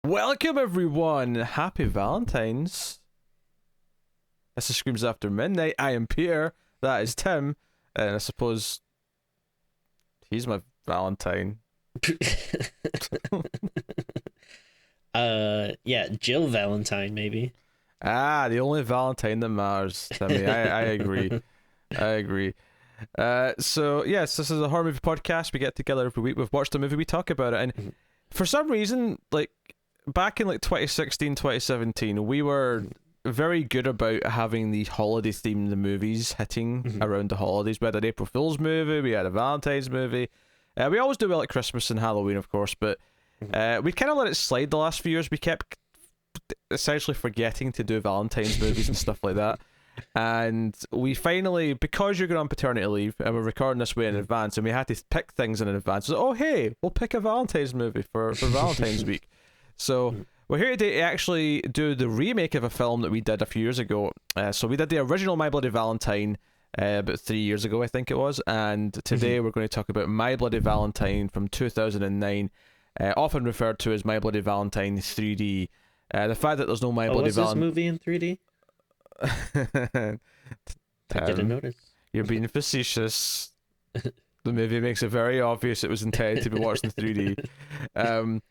Welcome everyone. Happy Valentine's. This is Screams After Midnight. I am Peter. That is Tim. And I suppose he's my Valentine. Yeah, Jill Valentine, maybe. The only Valentine that matters, Timmy. I agree. I agree. So yes, this is a horror movie podcast. We get together every week. We've watched a movie, we talk about it, and for some reason, like back in like 2016, 2017, we were very good about having these holiday themed movies hitting around the holidays. We had an April Fool's movie, we had a Valentine's movie. We always do well at Christmas and Halloween, of course, but we kind of let it slide the last few years. We kept essentially forgetting to do Valentine's movies and stuff like that. And we finally, because you're going on paternity leave and we're recording this way in advance, and we had to pick things in advance. So, oh hey, we'll pick a Valentine's movie for Valentine's week. So we're here today to actually do the remake of a film that we did a few years ago. So we did the original My Bloody Valentine about 3 years ago, I think it was. And today we're going to talk about My Bloody Valentine from 2009, often referred to as My Bloody Valentine 3D. The fact that there's no My Bloody Valentine. Was this movie in 3D? I didn't notice. You're being facetious. The movie makes it very obvious it was intended to be watched in 3D.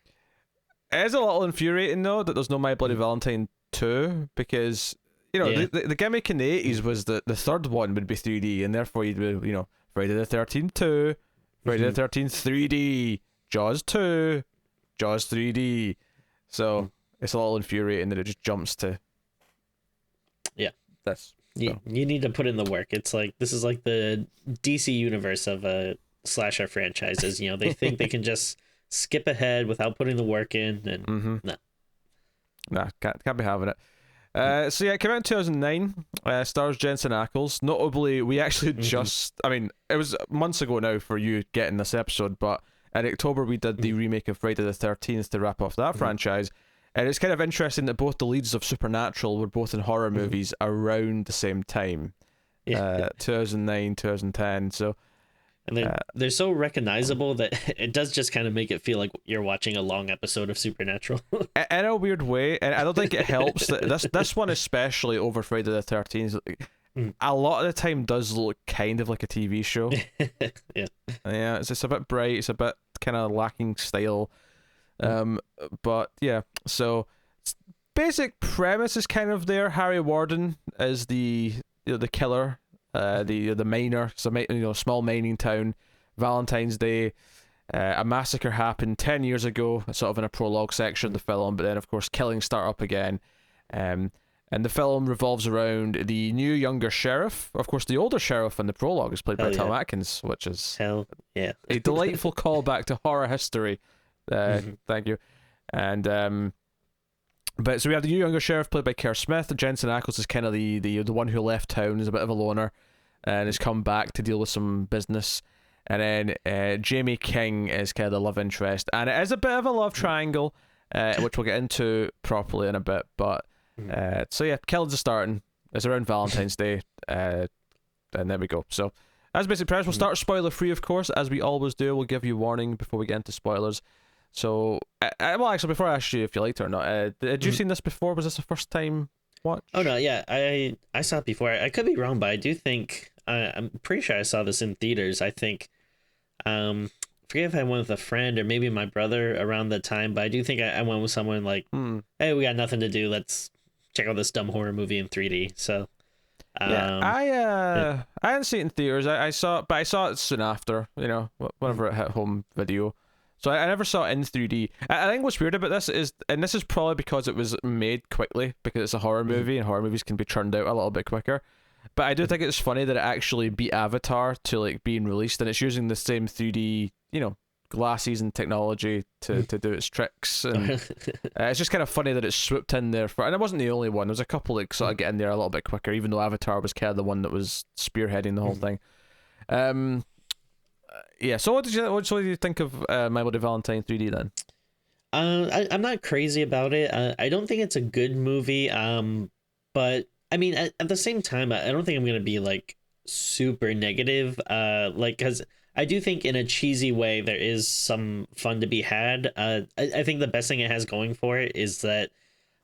It is a little infuriating though that there's no My Bloody Valentine 2, because the gimmick in the 80s was that the third one would be 3D, and therefore you'd be Friday the 13th 2, Friday the 13th 3D, Jaws 2, Jaws 3D. So it's a little infuriating that it just jumps to this. You need to put in the work. It's like, this is like the DC universe of slasher franchises. They think they can just skip ahead without putting the work in, and Nah, can't be having it. So yeah, it came out in 2009. Stars Jensen Ackles. Notably, we actually it was months ago now for you getting this episode, but in October we did the remake of Friday the 13th to wrap off that franchise. And it's kind of interesting that both the leads of Supernatural were both in horror movies around the same time. 2009, 2010. So, and they're so recognizable that it does just kind of make it feel like you're watching a long episode of Supernatural. In a weird way, and I don't think it helps that this one, especially over Friday the 13th, a lot of the time does look kind of like a TV show. Yeah, it's a bit bright. It's a bit kind of lacking style. But yeah, so basic premise is kind of there. Harry Warden is the killer, the miner. It's a small mining town. Valentine's Day, a massacre happened 10 years ago, sort of in a prologue section of the film, but then of course killings start up again. And the film revolves around the new younger sheriff. Of course, the older sheriff in the prologue is played by Tom Atkins, which is a delightful callback to horror history. Thank you. And but so we have the new younger sheriff played by Kerr Smith. Jensen Ackles is kind of the one who left town, is a bit of a loner, and has come back to deal with some business. And then Jamie King is kind of the love interest, and it is a bit of a love triangle, which we'll get into properly in a bit. But so yeah, killings are starting. It's around Valentine's Day, and there we go. So as basic premise, we'll start spoiler free, of course, as we always do. We'll give you warning before we get into spoilers. So, well, actually, before I ask you if you liked it or not, had you seen this before? Was this the first time watch? Oh no, yeah, I saw it before. I could be wrong, but I do think I'm pretty sure I saw this in theaters. I think, forget if I went with a friend or maybe my brother around the time, but I do think I went with someone like, hey, we got nothing to do. Let's check out this dumb horror movie in 3D. So, I didn't see it in theaters. I saw it soon after. Whenever it hit home video. So I never saw it in 3D. I think what's weird about this is, and this is probably because it was made quickly, because it's a horror movie, and horror movies can be churned out a little bit quicker. But I do think it's funny that it actually beat Avatar to like being released, and it's using the same 3D, glasses and technology to do its tricks. And it's just kind of funny that it's swooped in there and it wasn't the only one. There was a couple like sort of get in there a little bit quicker, even though Avatar was kind of the one that was spearheading the whole thing. Yeah, so what did you think of My Bloody Valentine 3D then? I'm not crazy about it. I don't think it's a good movie. But I mean, at the same time, I don't think I'm gonna be like super negative. Because I do think in a cheesy way there is some fun to be had. I think the best thing it has going for it is that,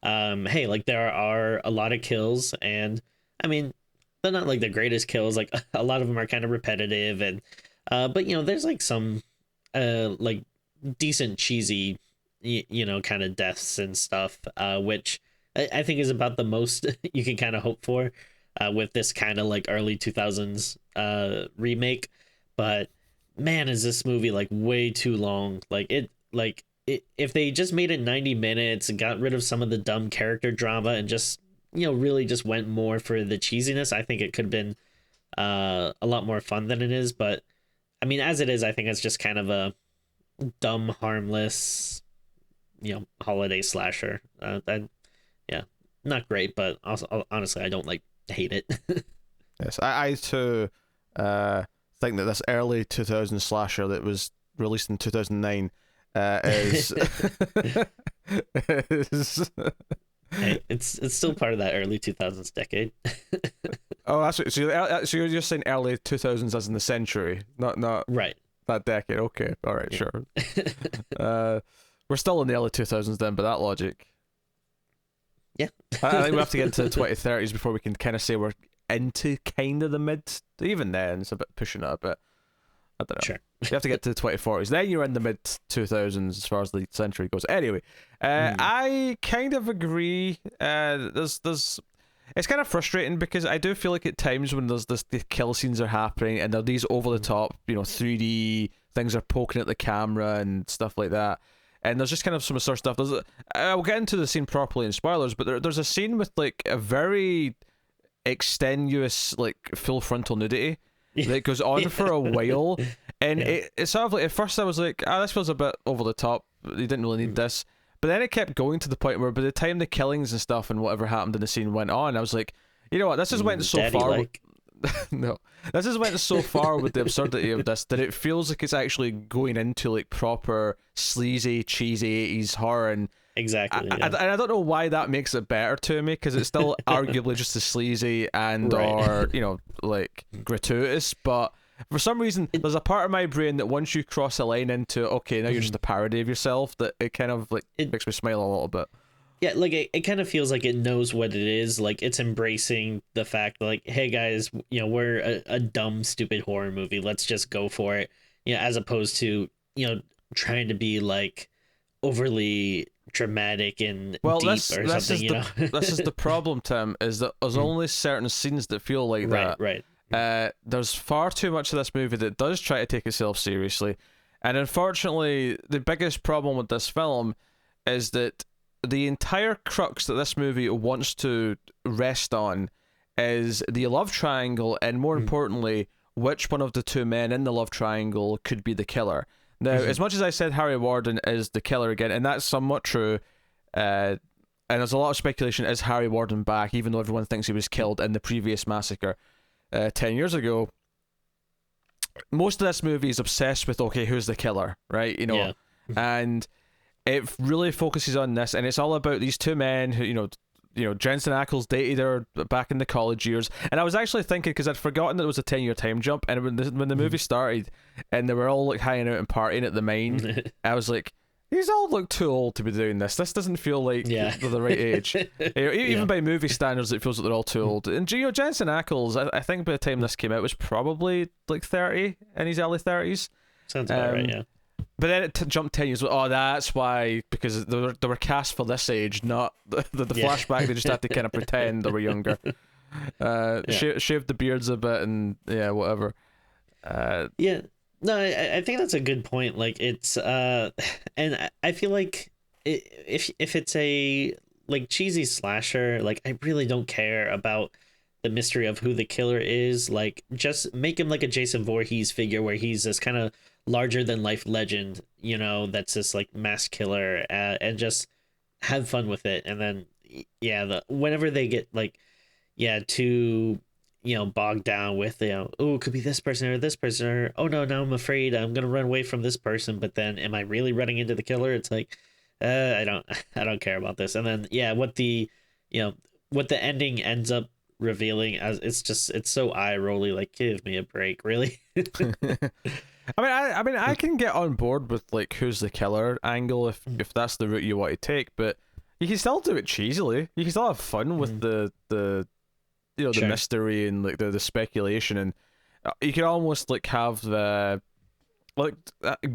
hey, like there are a lot of kills, and I mean, they're not like the greatest kills. Like a lot of them are kind of repetitive, and but you know, there's like some like decent cheesy, kind of deaths and stuff, which I think is about the most you can kind of hope for with this kind of like early 2000s remake. But man, is this movie like way too long? If they just made it 90 minutes and got rid of some of the dumb character drama and just really just went more for the cheesiness, I think it could have been a lot more fun than it is. But I mean, as it is, I think it's just kind of a dumb, harmless, holiday slasher. That Yeah, not great, but also honestly, I don't like hate it. Yes, I too think that this early 2000 slasher that was released in 2009 is is Hey, it's still part of that early 2000s decade. oh, that's what, so you're just saying early 2000s as in the century, not Right. that decade. Okay, all right, sure. We're still in the early 2000s then, by that logic. Yeah. I think we have to get into the 2030s before we can kind of say we're into kind of the mid. Even then, it's a bit pushing it a bit. I don't know. Sure. You have to get to the 2040s. Then you're in the mid 2000s as far as the century goes. Anyway, I kind of agree. There's it's kind of frustrating because I do feel like at times when the kill scenes are happening and there are these over the top, 3D things are poking at the camera and stuff like that. And there's just kind of some sort of stuff. I'll get into the scene properly in spoilers, but there's a scene with like a very extenuous, like full frontal nudity that goes on for a while. And it's sort of like, at first I was like, this feels a bit over the top. You didn't really need this. But then it kept going to the point where by the time the killings and stuff and whatever happened in the scene went on, I was like, you know what, this has went so far. No, this has went so far with the absurdity of this that it feels like it's actually going into like proper sleazy, cheesy 80s horror, and exactly. I don't know why that makes it better to me, because it's still arguably just as sleazy and or like gratuitous, but for some reason there's a part of my brain that once you cross a line into okay, now you're just a parody of yourself, that it kind of like makes me smile a little bit. Yeah, like it kind of feels like it knows what it is. Like it's embracing the fact, like, hey guys, we're a dumb, stupid horror movie. Let's just go for it. As opposed to trying to be like overly dramatic and deep or something. This is the problem, Tim. Is that there's only certain scenes that feel like that. Right. There's far too much of this movie that does try to take itself seriously, and unfortunately, the biggest problem with this film is that the entire crux that this movie wants to rest on is the love triangle, and more importantly, which one of the two men in the love triangle could be the killer. Now, as much as I said Harry Warden is the killer again, and that's somewhat true, and there's a lot of speculation, is Harry Warden back, even though everyone thinks he was killed in the previous massacre 10 years ago. Most of this movie is obsessed with, okay, who's the killer, right? And it really focuses on this, and it's all about these two men who, Jensen Ackles dated her back in the college years. And I was actually thinking, because I'd forgotten that it was a 10-year time jump, and when the movie started and they were all like hanging out and partying at the mine, I was like, these all look too old to be doing this. This doesn't feel like they're the right age. Even by movie standards, it feels like they're all too old. And Jensen Ackles, I think by the time this came out, was probably like 30, in his early 30s. Sounds about right, yeah. But then it jumped 10 years. Oh, that's why, because they were cast for this age, not the flashback. They just had to kind of pretend they were younger. Shaved the beards a bit and whatever. No, I think that's a good point. Like it's and I feel like if it's a like cheesy slasher, like I really don't care about the mystery of who the killer is. Like just make him like a Jason Voorhees figure where he's this kind of larger than life legend, that's this like mass killer, and just have fun with it. And then whenever they get like too bogged down with oh, it could be this person or this person, or oh no, now I'm afraid I'm gonna run away from this person, but then am I really running into the killer? It's like I don't care about this. And then what the ending ends up revealing, as it's so eye rolly, like give me a break, really. I can get on board with like who's the killer angle if that's the route you want to take, but you can still do it cheesily. You can still have fun with the the mystery and like the speculation, and you can almost like have the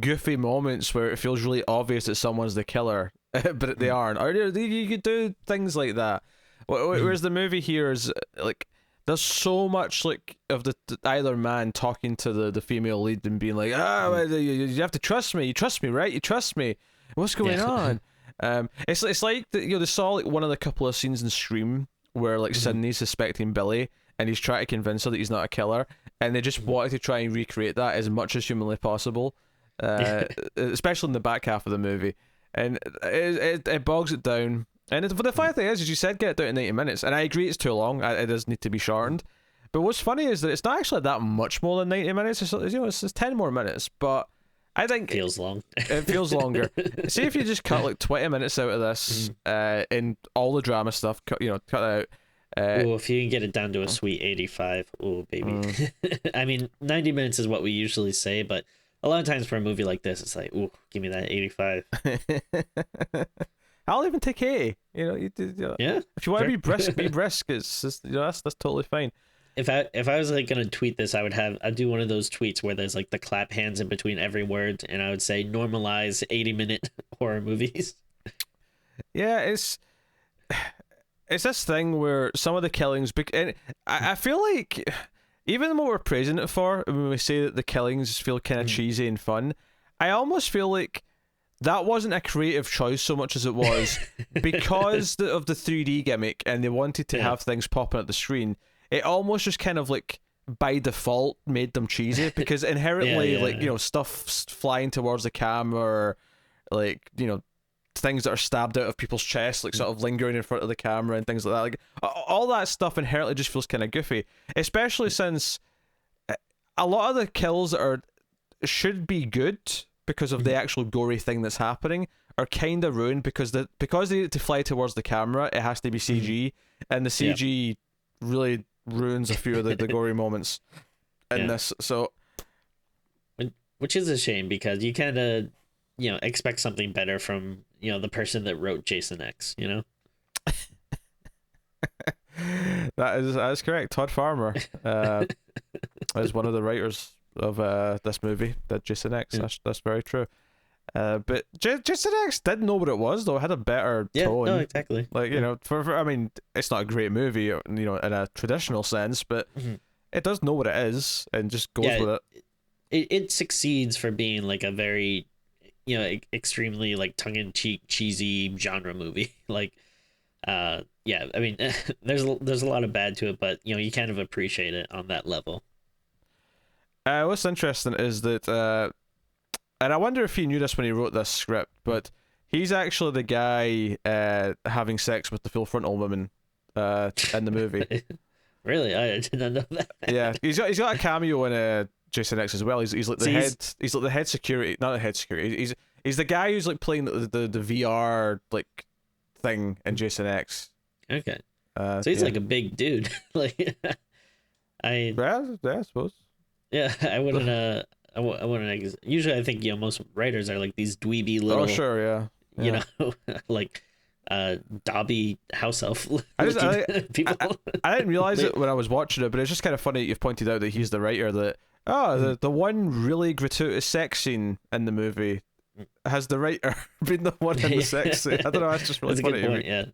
goofy moments where it feels really obvious that someone's the killer, but they aren't. Or you could do things like that. Whereas the movie here is like there's so much like of the either man talking to the female lead and being like, you have to trust me. You trust me, right? You trust me. What's going on? It's like they saw like one of the couple of scenes in Scream where like Sidney's suspecting Billy and he's trying to convince her that he's not a killer, and they just wanted to try and recreate that as much as humanly possible, especially in the back half of the movie, and it bogs it down. And the funny thing is, as you said, get it down to 90 minutes, and I agree it's too long. It does need to be shortened. But what's funny is that it's not actually that much more than 90 minutes. It's 10 more minutes, but I think it feels long. It feels longer. See if you just cut like 20 minutes out of this, in all the drama stuff, cut out. If you can get it down to a sweet 85, baby. I mean, 90 minutes is what we usually say, but a lot of times for a movie like this, it's like, give me that 85. I'll even take 80. Yeah. If you want to be brisk, be brisk. It's just, that's totally fine. If I was like gonna tweet this, I'd do one of those tweets where there's like the clap hands in between every word, and I would say normalize 80-minute horror movies. Yeah, it's this thing where some of the killings, and I feel like even though we're praising it for when we say that the killings feel kind of cheesy and fun, I almost feel like that wasn't a creative choice so much as it was because of the 3D gimmick, and they wanted to have things popping at the screen. It almost just kind of like by default made them cheesy because inherently stuff flying towards the camera, or like things that are stabbed out of people's chests, like sort of lingering in front of the camera and things like that. Like all that stuff inherently just feels kind of goofy, especially since a lot of the kills that should be good because of the actual gory thing that's happening are kind of ruined because they need to fly towards the camera. It has to be CG, and the CG really ruins a few of the gory moments in this. So, which is a shame because you kind of expect something better from the person that wrote Jason X. That is correct. Todd Farmer is one of the writers of this movie, that Jason X. That's very true. But Jason X did know what it was, though. It had a better tone. No, exactly. Like for I mean, it's not a great movie, in a traditional sense, but it does know what it is and just goes with it. It succeeds for being like a very extremely like tongue-in-cheek cheesy genre movie. Like I mean there's a lot of bad to it, but you kind of appreciate it on that level. What's interesting is that and I wonder if he knew this when he wrote this script, but he's actually the guy having sex with the full frontal woman in the movie. Really? I did not know that. Yeah, he's got a cameo in Jason X as well. He's like the head security, not the head security. He's the guy who's like playing the VR like thing in Jason X. Okay. So he's like a big dude. Like I suppose. Yeah, I wouldn't. I wouldn't. Usually, I think most writers are like these dweeby little. Oh sure, yeah. Like Dobby house elf people. I didn't realize it when I was watching it, but it's just kind of funny that you've pointed out that he's the writer. That the one really gratuitous sex scene in the movie has the writer been the one in the sex scene. I don't know. That's just really funny to me.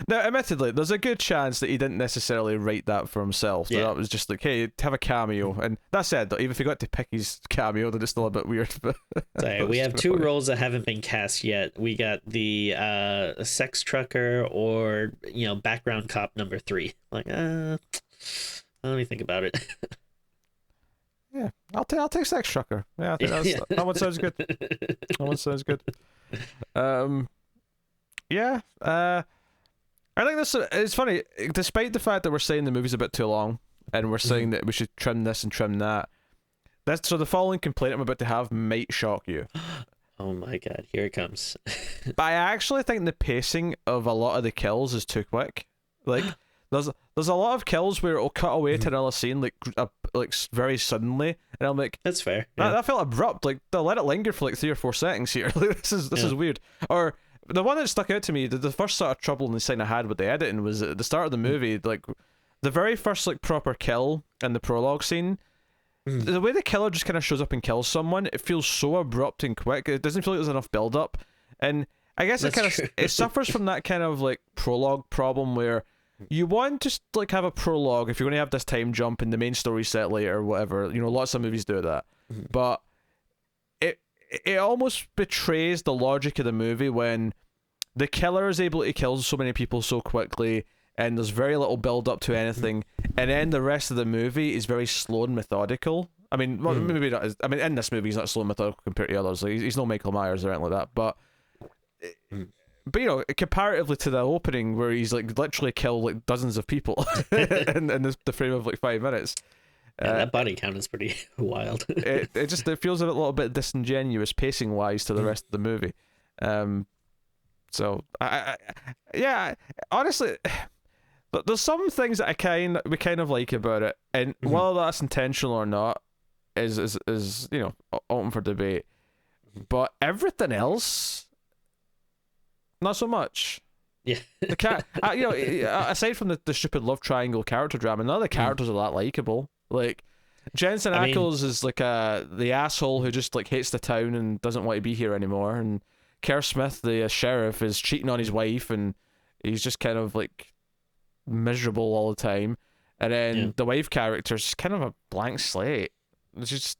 Now, admittedly, there's a good chance that he didn't necessarily write that for himself. That was just like, hey, have a cameo. And that said, even if he got to pick his cameo, then it's still a bit weird. But sorry, we have two roles that haven't been cast yet. We got the sex trucker or background cop number 3. Like, let me think about it. Yeah, I'll take sex trucker. Yeah, I think that one sounds good. That one sounds good. I think it's funny, despite the fact that we're saying the movie's a bit too long and we're saying that we should trim this and trim that. So the following complaint I'm about to have might shock you. Oh my god, here it comes. But I actually think the pacing of a lot of the kills is too quick. Like there's a lot of kills where it'll cut away to another scene like like very suddenly, and I'm like, That's fair. that felt abrupt. Like they'll let it linger for like 3 or 4 seconds here. Like, this is weird. Or the one that stuck out to me, the first sort of troubling sign I had with the editing was at the start of the movie, like the very first like proper kill in the prologue scene. The way the killer just kind of shows up and kills someone, it feels so abrupt and quick. It doesn't feel like there's enough build up, and I guess it suffers from that kind of like prologue problem where you want to like have a prologue if you're going to have this time jump and the main story set later or whatever. You know, lots of movies do that, but it almost betrays the logic of the movie when the killer is able to kill so many people so quickly, and there's very little build up to anything, and then the rest of the movie is very slow and methodical. I mean, well, maybe not. I mean, in this movie, he's not slow and methodical compared to others. Like, he's no Michael Myers or anything like that. But you know, comparatively to the opening where he's like literally killed like dozens of people in the frame of like 5 minutes. Yeah, that body count is pretty wild. it feels a little bit disingenuous pacing wise to the rest of the movie. So yeah, honestly, but there's some things that we kind of like about it, and whether that's intentional or not is you know, open for debate. But everything else, not so much. Yeah. The cat, you know, aside from the stupid love triangle character drama, none of the characters are that likable. Like Jensen Ackles is like the asshole who just like hates the town and doesn't want to be here anymore, and Kerr Smith, the sheriff, is cheating on his wife, and he's just kind of like miserable all the time. And then the wife character's kind of a blank slate. It's just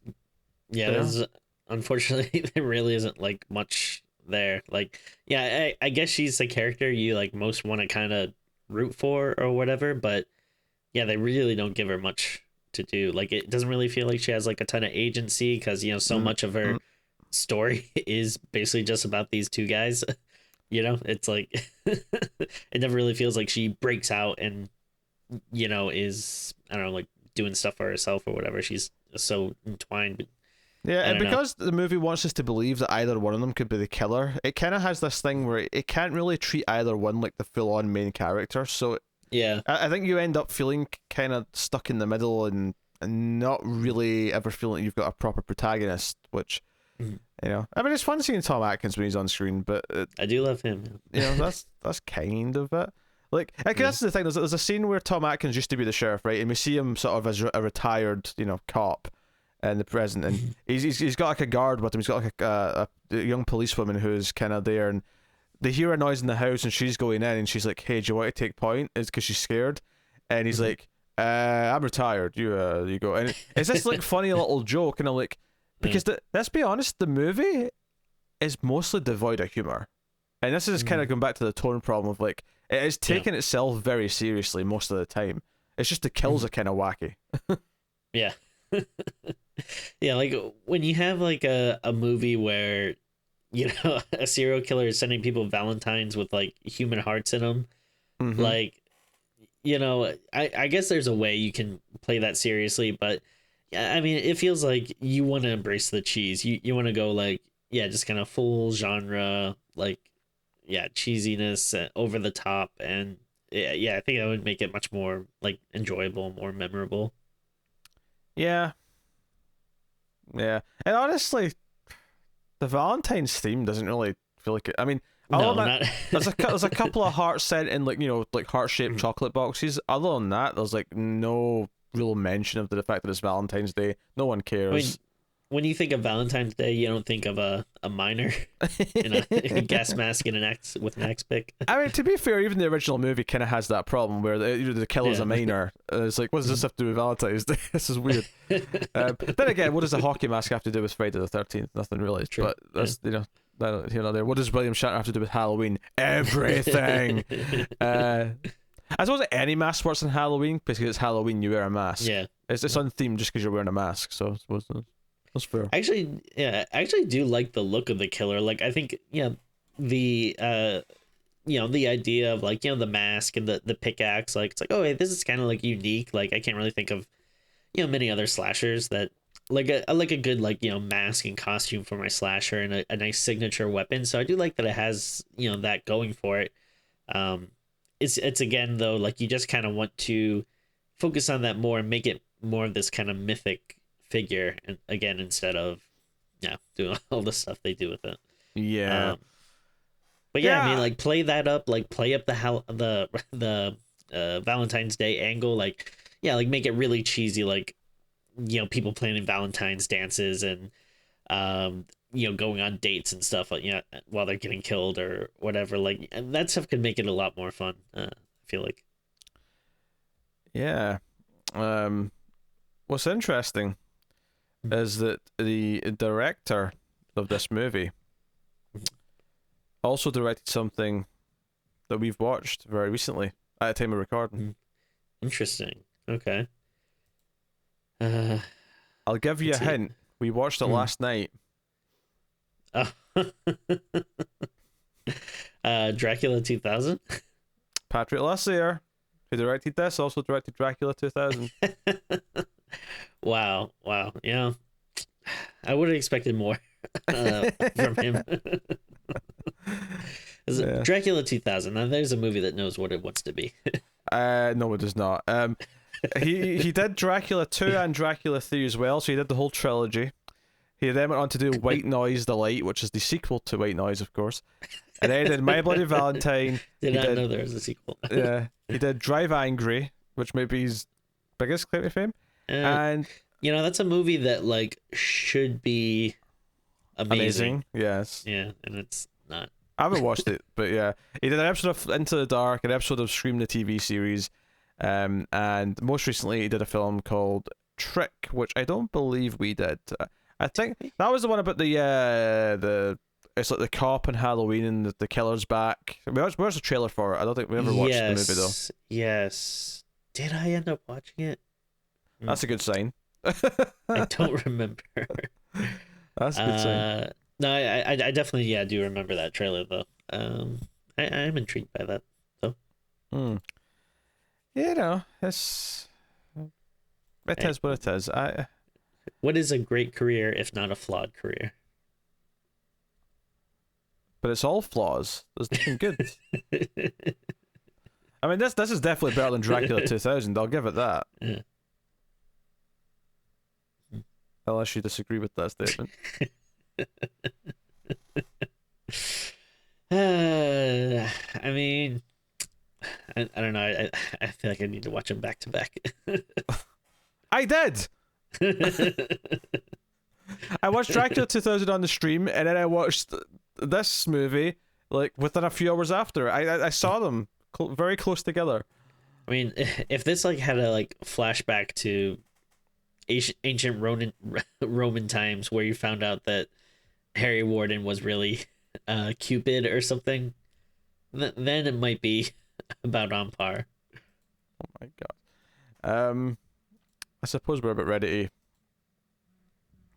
unfortunately there really isn't like much there. Like, yeah, I guess she's the character you like most want to kind of root for or whatever, but yeah, they really don't give her much to do. Like, it doesn't really feel like she has like a ton of agency because, you know, so much of her story is basically just about these two guys. You know, it's like it never really feels like she breaks out and, you know, is, I don't know, like doing stuff for herself or whatever. She's so entwined. Yeah, and because the movie wants us to believe that either one of them could be the killer, it kind of has this thing where it can't really treat either one like the full-on main character. So yeah, I think you end up feeling kind of stuck in the middle and not really ever feeling like you've got a proper protagonist, which, you know, I mean, it's fun seeing Tom Atkins when he's on screen, but I do love him. You know, that's kind of it. Like, that's the thing. There's a scene where Tom Atkins used to be the sheriff, right? And we see him sort of as a retired, you know, cop in the present, and he's got like a guard with him. He's got like a young policewoman who's kind of there, and they hear a noise in the house, and she's going in, and she's like, "Hey, do you want to take point?" It's because she's scared, and he's like, "I'm retired. You go." And it's this like funny little joke, and I'm like, because let's be honest, the movie is mostly devoid of humor, and this is kind of going back to the tone problem of like it is taking itself very seriously most of the time. It's just the kills are kind of wacky. Yeah. Yeah, like when you have like a movie where, you know, a serial killer is sending people Valentines with like human hearts in them, like, you know, I guess there's a way you can play that seriously, but yeah, I mean, it feels like you want to embrace the cheese. You want to go like, yeah, just kind of full genre, like, yeah, cheesiness, over the top, and yeah, I think that would make it much more like enjoyable, more memorable. Yeah. And honestly, the Valentine's theme doesn't really feel like it. I mean, there's a couple of heart sent in, like, you know, like heart-shaped chocolate boxes. Other than that, there's like no real mention of the fact that it's Valentine's Day. No one cares. I mean, when you think of Valentine's Day, you don't think of a miner in a gas mask and an axe pick. I mean, to be fair, even the original movie kind of has that problem where the killer's a miner. It's like, what does this have to do with Valentine's Day? This is weird. Then again, what does a hockey mask have to do with Friday the 13th? Nothing really. True. But that's, you know, here and there. What does William Shatner have to do with Halloween? Everything. I suppose any mask works on Halloween because it's Halloween. You wear a mask. Yeah, it's unthemed just because you're wearing a mask. So I suppose that's fair. Actually, yeah, I actually do like the look of the killer. Like, I think, you know, the you know, the idea of like, you know, the mask and the pickaxe. Like, it's like, oh, hey, this is kind of like unique. Like, I can't really think of, you know, many other slashers that I like a good, like, you know, mask and costume for my slasher and a nice signature weapon. So I do like that it has, you know, that going for it. It's again though, like, you just kind of want to focus on that more and make it more of this kind of mythic figure, and again, instead of doing all the stuff they do with it. Yeah. But yeah, I mean, like, play that up, like, play up the Valentine's Day angle, like, yeah, like, make it really cheesy, like, people planning Valentine's dances and going on dates and stuff, like, while they're getting killed or whatever, like, and that stuff could make it a lot more fun. I feel like. Yeah. What's interesting is that the director of this movie also directed something that we've watched very recently at the time of recording. Interesting. Okay. I'll give you a hint. We watched it last night. Dracula 2000? Patrick Lussier, who directed this, also directed Dracula 2000. Wow. Yeah. I would have expected more from him. Dracula 2000. Now, there's a movie that knows what it wants to be. No, it does not. He did Dracula 2 and Dracula 3 as well, so he did the whole trilogy. He then went on to do White Noise, The Light, which is the sequel to White Noise, of course. And then he did My Bloody Valentine. Did not know there was a sequel. Yeah. He did Drive Angry, which may be his biggest claim to fame. And that's a movie that, like, should be amazing. Yes. Yeah, and it's not. I haven't watched it, but yeah. He did an episode of Into the Dark, an episode of Scream the TV series, and most recently he did a film called Trick, which I don't believe we did. I think that was the one about the it's like the cop and Halloween and the killer's back. Where's the trailer for it? I don't think we ever watched the movie though. Yes. Did I end up watching it? That's a good sign. I don't remember. That's a good sign. No, I definitely do remember that trailer though. I am intrigued by that though. Yeah, it is what it is. What is a great career if not a flawed career? But it's all flaws. There's nothing good. I mean, this is definitely better than Dracula 2000. I'll give it that. Yeah. Unless you disagree with that statement. I mean, I don't know. I feel like I need to watch them back to back. I did. I watched Dracula 2000 on the stream, and then I watched this movie like within a few hours after. I saw them very close together. I mean, if this like had a like flashback to ancient Roman times, where you found out that Harry Warden was really Cupid or something, then it might be about on par. Oh my god. I suppose we're about ready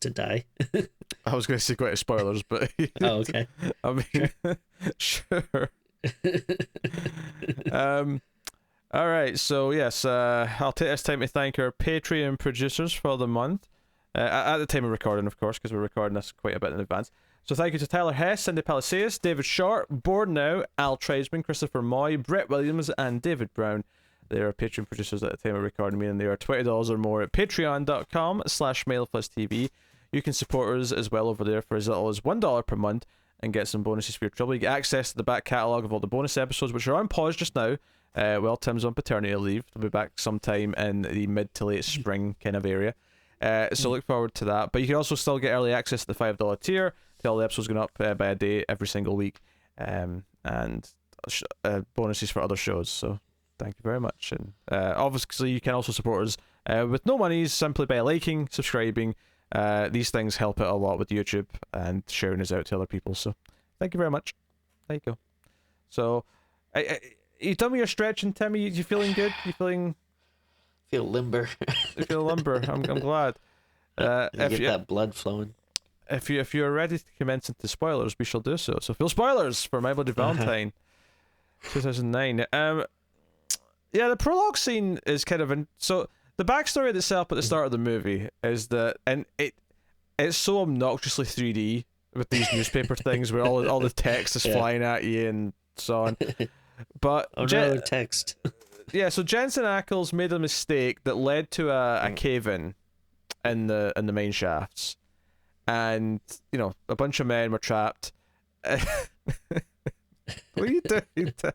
to die. I was going to say quite a spoilers, but oh, okay. I mean, sure. All right, so yes, I'll take this time to thank our Patreon producers for the month. At the time of recording, of course, because we're recording this quite a bit in advance. So thank you to Tyler Hess, Cindy Palacios, David Short, Board Now, Al Tradesman, Christopher Moy, Brett Williams, and David Brown. They are Patreon producers at the time of recording, meaning they are $20 or more at patreon.com/MailPlusTV. You can support us as well over there for as little as $1 per month and get some bonuses for your trouble. You get access to the back catalogue of all the bonus episodes, which are on pause just now. Well, Tim's on paternity leave. He'll be back sometime in the mid to late spring kind of area. So look forward to that. But you can also still get early access to the $5 tier to all the episodes going up by a day every single week. And bonuses for other shows. So thank you very much. And obviously you can also support us with no monies, simply by liking, subscribing. These things help out a lot with YouTube and sharing us out to other people. So thank you very much. There you go. So you done with your stretching, Timmy? You feeling good? You feeling... Feel limber. You feel limber. I'm glad. Get that blood flowing. If you're ready to commence into spoilers, we shall do so. So feel spoilers for My Bloody Valentine, 2009. Yeah, the prologue scene is kind of so the backstory that's set up at the start of the movie is that, and it's so obnoxiously 3D with these newspaper things where all the text is flying at you and so on. But no text. So Jensen Ackles made a mistake that led to a cave-in in the main shafts, and a bunch of men were trapped. What are you doing, Tim?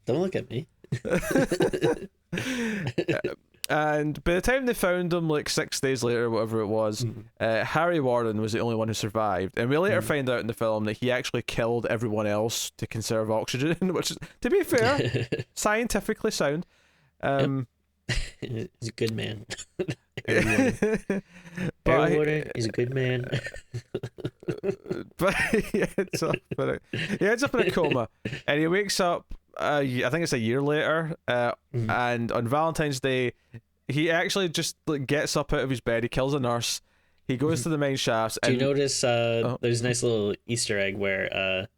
Don't look at me. And by the time they found him, like 6 days later, whatever it was, Harry Warden was the only one who survived. And we later find out in the film that he actually killed everyone else to conserve oxygen, which is, to be fair, scientifically sound. He's a good man. Harry Warden is a good man. But he ends up in a coma, and he wakes up. I think it's a year later, and on Valentine's Day, he actually just gets up out of his bed. He kills a nurse. He goes to the main shafts. Do you notice? There's a nice little Easter egg where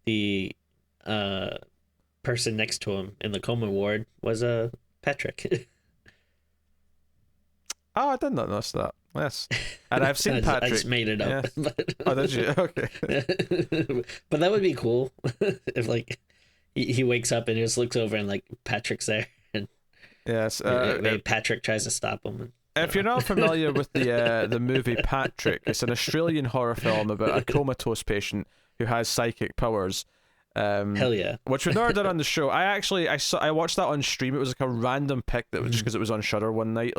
the person next to him in the coma ward was Patrick. Oh, I did not notice that. Yes, and I've seen Patrick. I just made it up. Yeah. Oh, did you? Okay. But that would be cool if he wakes up and just looks over and Patrick's there, and yes, maybe Patrick tries to stop him. If you're not familiar with the movie Patrick, it's an Australian horror film about a comatose patient who has psychic powers. Hell yeah! Which we've never done on the show. I watched that on stream. It was like a random pick that was just because it was on Shudder one night,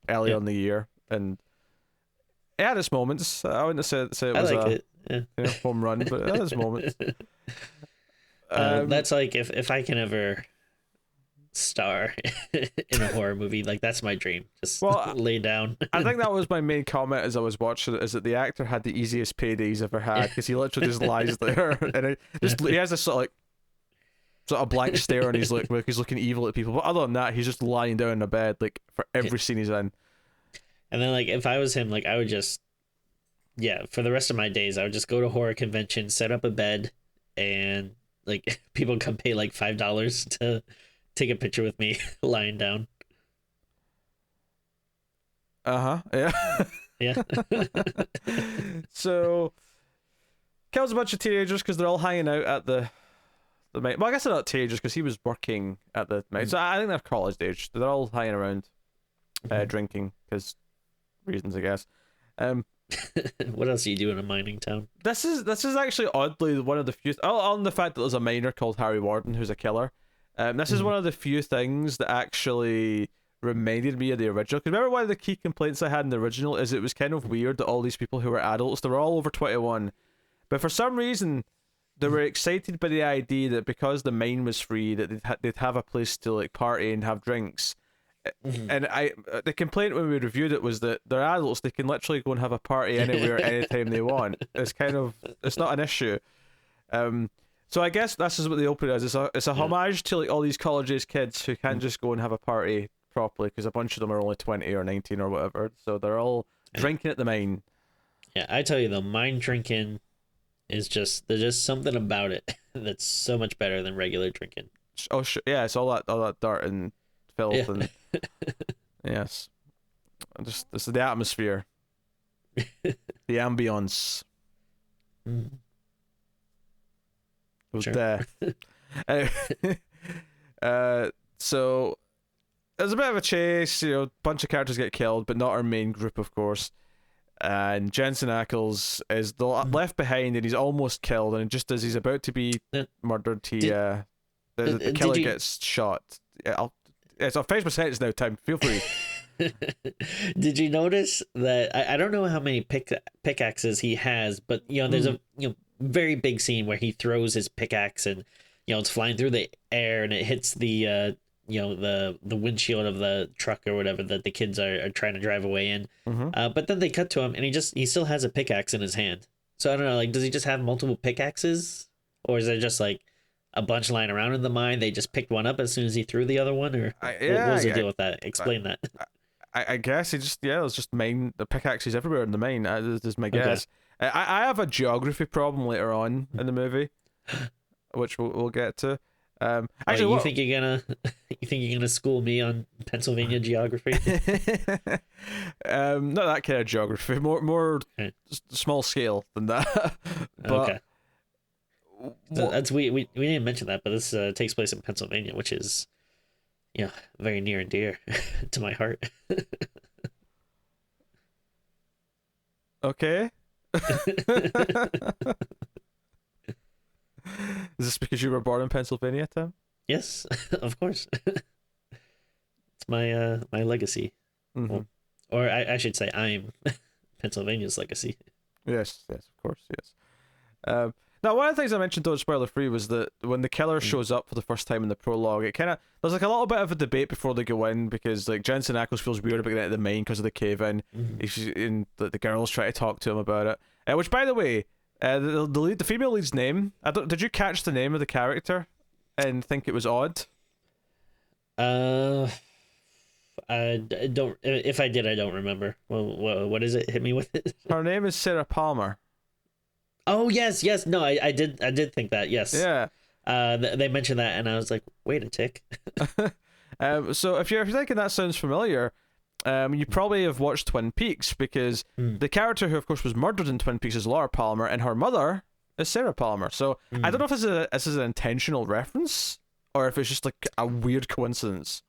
early in the year, and it had its moments. I wouldn't say it was home run, but it had its moments. That's if I can ever star in a horror movie, that's my dream. Just lay down. I think that was my main comment as I was watching it, is that the actor had the easiest payday he's ever had, because he literally just lies there and he has this sort of blank stare, and he's looking evil at people. But other than that, he's just lying down in a bed for every scene he's in. And then if I was him, I would just for the rest of my days, I would just go to horror conventions, set up a bed, and people come pay $5 to take a picture with me lying down. Yeah. Yeah. So kills a bunch of teenagers because they're all hanging out at the main. Well, I guess they're not teenagers because he was working at the main. So I think they're college age. They're all hanging around, drinking because reasons, I guess. What else do you do in a mining town? This is actually oddly one of the few. On the fact that there's a miner called Harry Warden who's a killer. This is one of the few things that actually reminded me of the original. Because remember, one of the key complaints I had in the original is it was kind of weird that all these people who were adults, they were all over 21, but for some reason they were excited by the idea that because the mine was free, that they'd have a place to party and have drinks. And the complaint when we reviewed it was that they're adults, they can literally go and have a party anywhere anytime they want. It's not an issue. So I guess this is what the opening is. It's a homage to all these college age kids who can't just go and have a party properly because a bunch of them are only 20 or 19 or whatever. So they're all drinking at the mine. Yeah, I tell you though, mine drinking is there's just something about it that's so much better than regular drinking. Oh yeah, it's all that dirt and filth and yes, it's the atmosphere, the ambience. It was death. So there's a bit of a chase. Bunch of characters get killed, but not our main group, of course. And Jensen Ackles is left behind, and he's almost killed. And just as he's about to be murdered, the killer gets shot. I'll finish my sentence now, Tim. Feel free. Did you notice that? I don't know how many pickaxes he has, but there's a very big scene where he throws his pickaxe and it's flying through the air and it hits the the windshield of the truck or whatever that the kids are trying to drive away in. But then they cut to him and he still has a pickaxe in his hand. So I don't know, does he just have multiple pickaxes, or is there just a bunch lying around in the mine? They just picked one up as soon as he threw the other one, or what was the deal with that? Explain that. I guess he just there's just mine, the pickaxes everywhere in the mine. Is my guess. I have a geography problem later on in the movie, which we'll get to. Actually, you think you're gonna school me on Pennsylvania geography? Not that kind of geography, more small scale than that. But So that's we didn't mention that, but this takes place in Pennsylvania, which is very near and dear to my heart. Okay. Is this because you were born in Pennsylvania, Tim? Yes, of course. It's my legacy. Mm-hmm. Well, or I should say I'm Pennsylvania's legacy. Yes, of course, yes. Now, one of the things I mentioned, though, spoiler free, was that when the killer shows up for the first time in the prologue, it kind of there's like a little bit of a debate before they go in because like Jensen Ackles feels weird about getting into the mine because of the cave in. The girls try to talk to him about it. Which, by the way, the female lead's name. Did you catch the name of the character and think it was odd? I don't. If I did, I don't remember. Well, what is it? Hit me with it. Her name is Sarah Palmer. Oh yes. No, I did think that. Yes. Yeah. They mentioned that, and I was like, wait a tick. So if you're thinking that sounds familiar, you probably have watched Twin Peaks because the character who, of course, was murdered in Twin Peaks is Laura Palmer, and her mother is Sarah Palmer. So I don't know if this is an intentional reference or if it's just like a weird coincidence.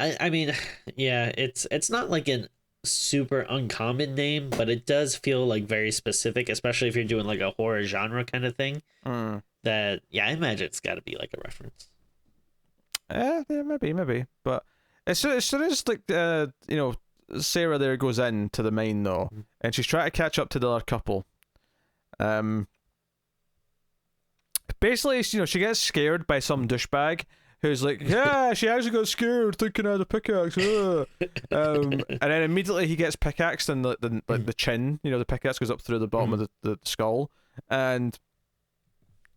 I mean, yeah, it's not like an super uncommon name, but it does feel like very specific, especially if you're doing like a horror genre kind of thing. That I imagine it's got to be like a reference. Yeah, maybe, but it's just like Sarah there goes into the mine though, and she's trying to catch up to the other couple. Basically, she gets scared by some douchebag who's like, yeah, she actually got scared thinking I had a pickaxe. And then immediately he gets pickaxed and the chin, the pickaxe goes up through the bottom of the skull, and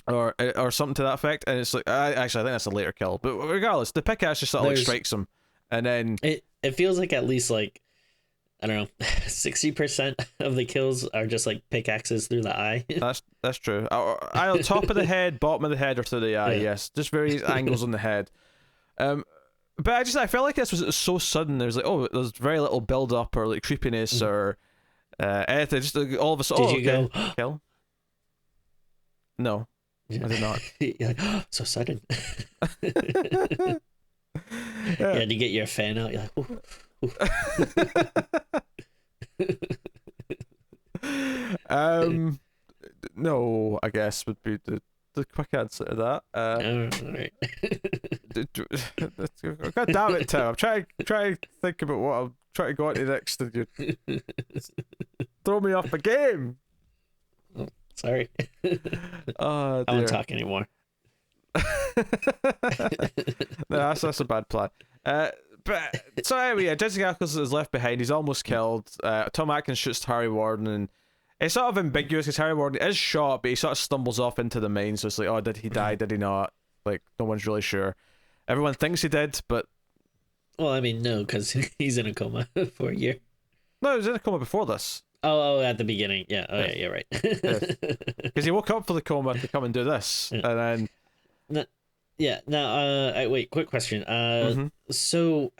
or something to that effect. And it's like, actually, I think that's a later kill. But regardless, the pickaxe just sort of like strikes him, and then it feels like at least like, I don't know, 60% of the kills are just like pickaxes through the eye. That's true. Either top of the head, bottom of the head, or through the eye. Yeah. Yes, just various angles on the head. But I felt like this was so sudden. There's like, there's very little build up or like creepiness or anything. Just like, all of a sudden, did you go kill? No, I did not. You're like, so sudden. You had to get your fan out. You're like, ooh. No, I guess would be the quick answer to that. All right. God damn it, Tim! I'm trying to think about what I'm trying to go on to next, and you throw me off the game. Oh, sorry. Oh, dear. I won't talk anymore. No, that's a bad plan. But so anyway, Jensen Ackles is left behind. He's almost killed. Tom Atkins shoots Harry Warden, and it's sort of ambiguous because Harry Warden is shot, but he sort of stumbles off into the mine. So it's like, did he die? Did he not? Like, no one's really sure. Everyone thinks he did, but well, I mean, no, because he's in a coma for a year. No, he was in a coma before this. Oh, at the beginning, yeah. Oh, yeah, you're right. Because he woke up for the coma to come and do this, and then. Yeah. Now, wait. Quick question. So,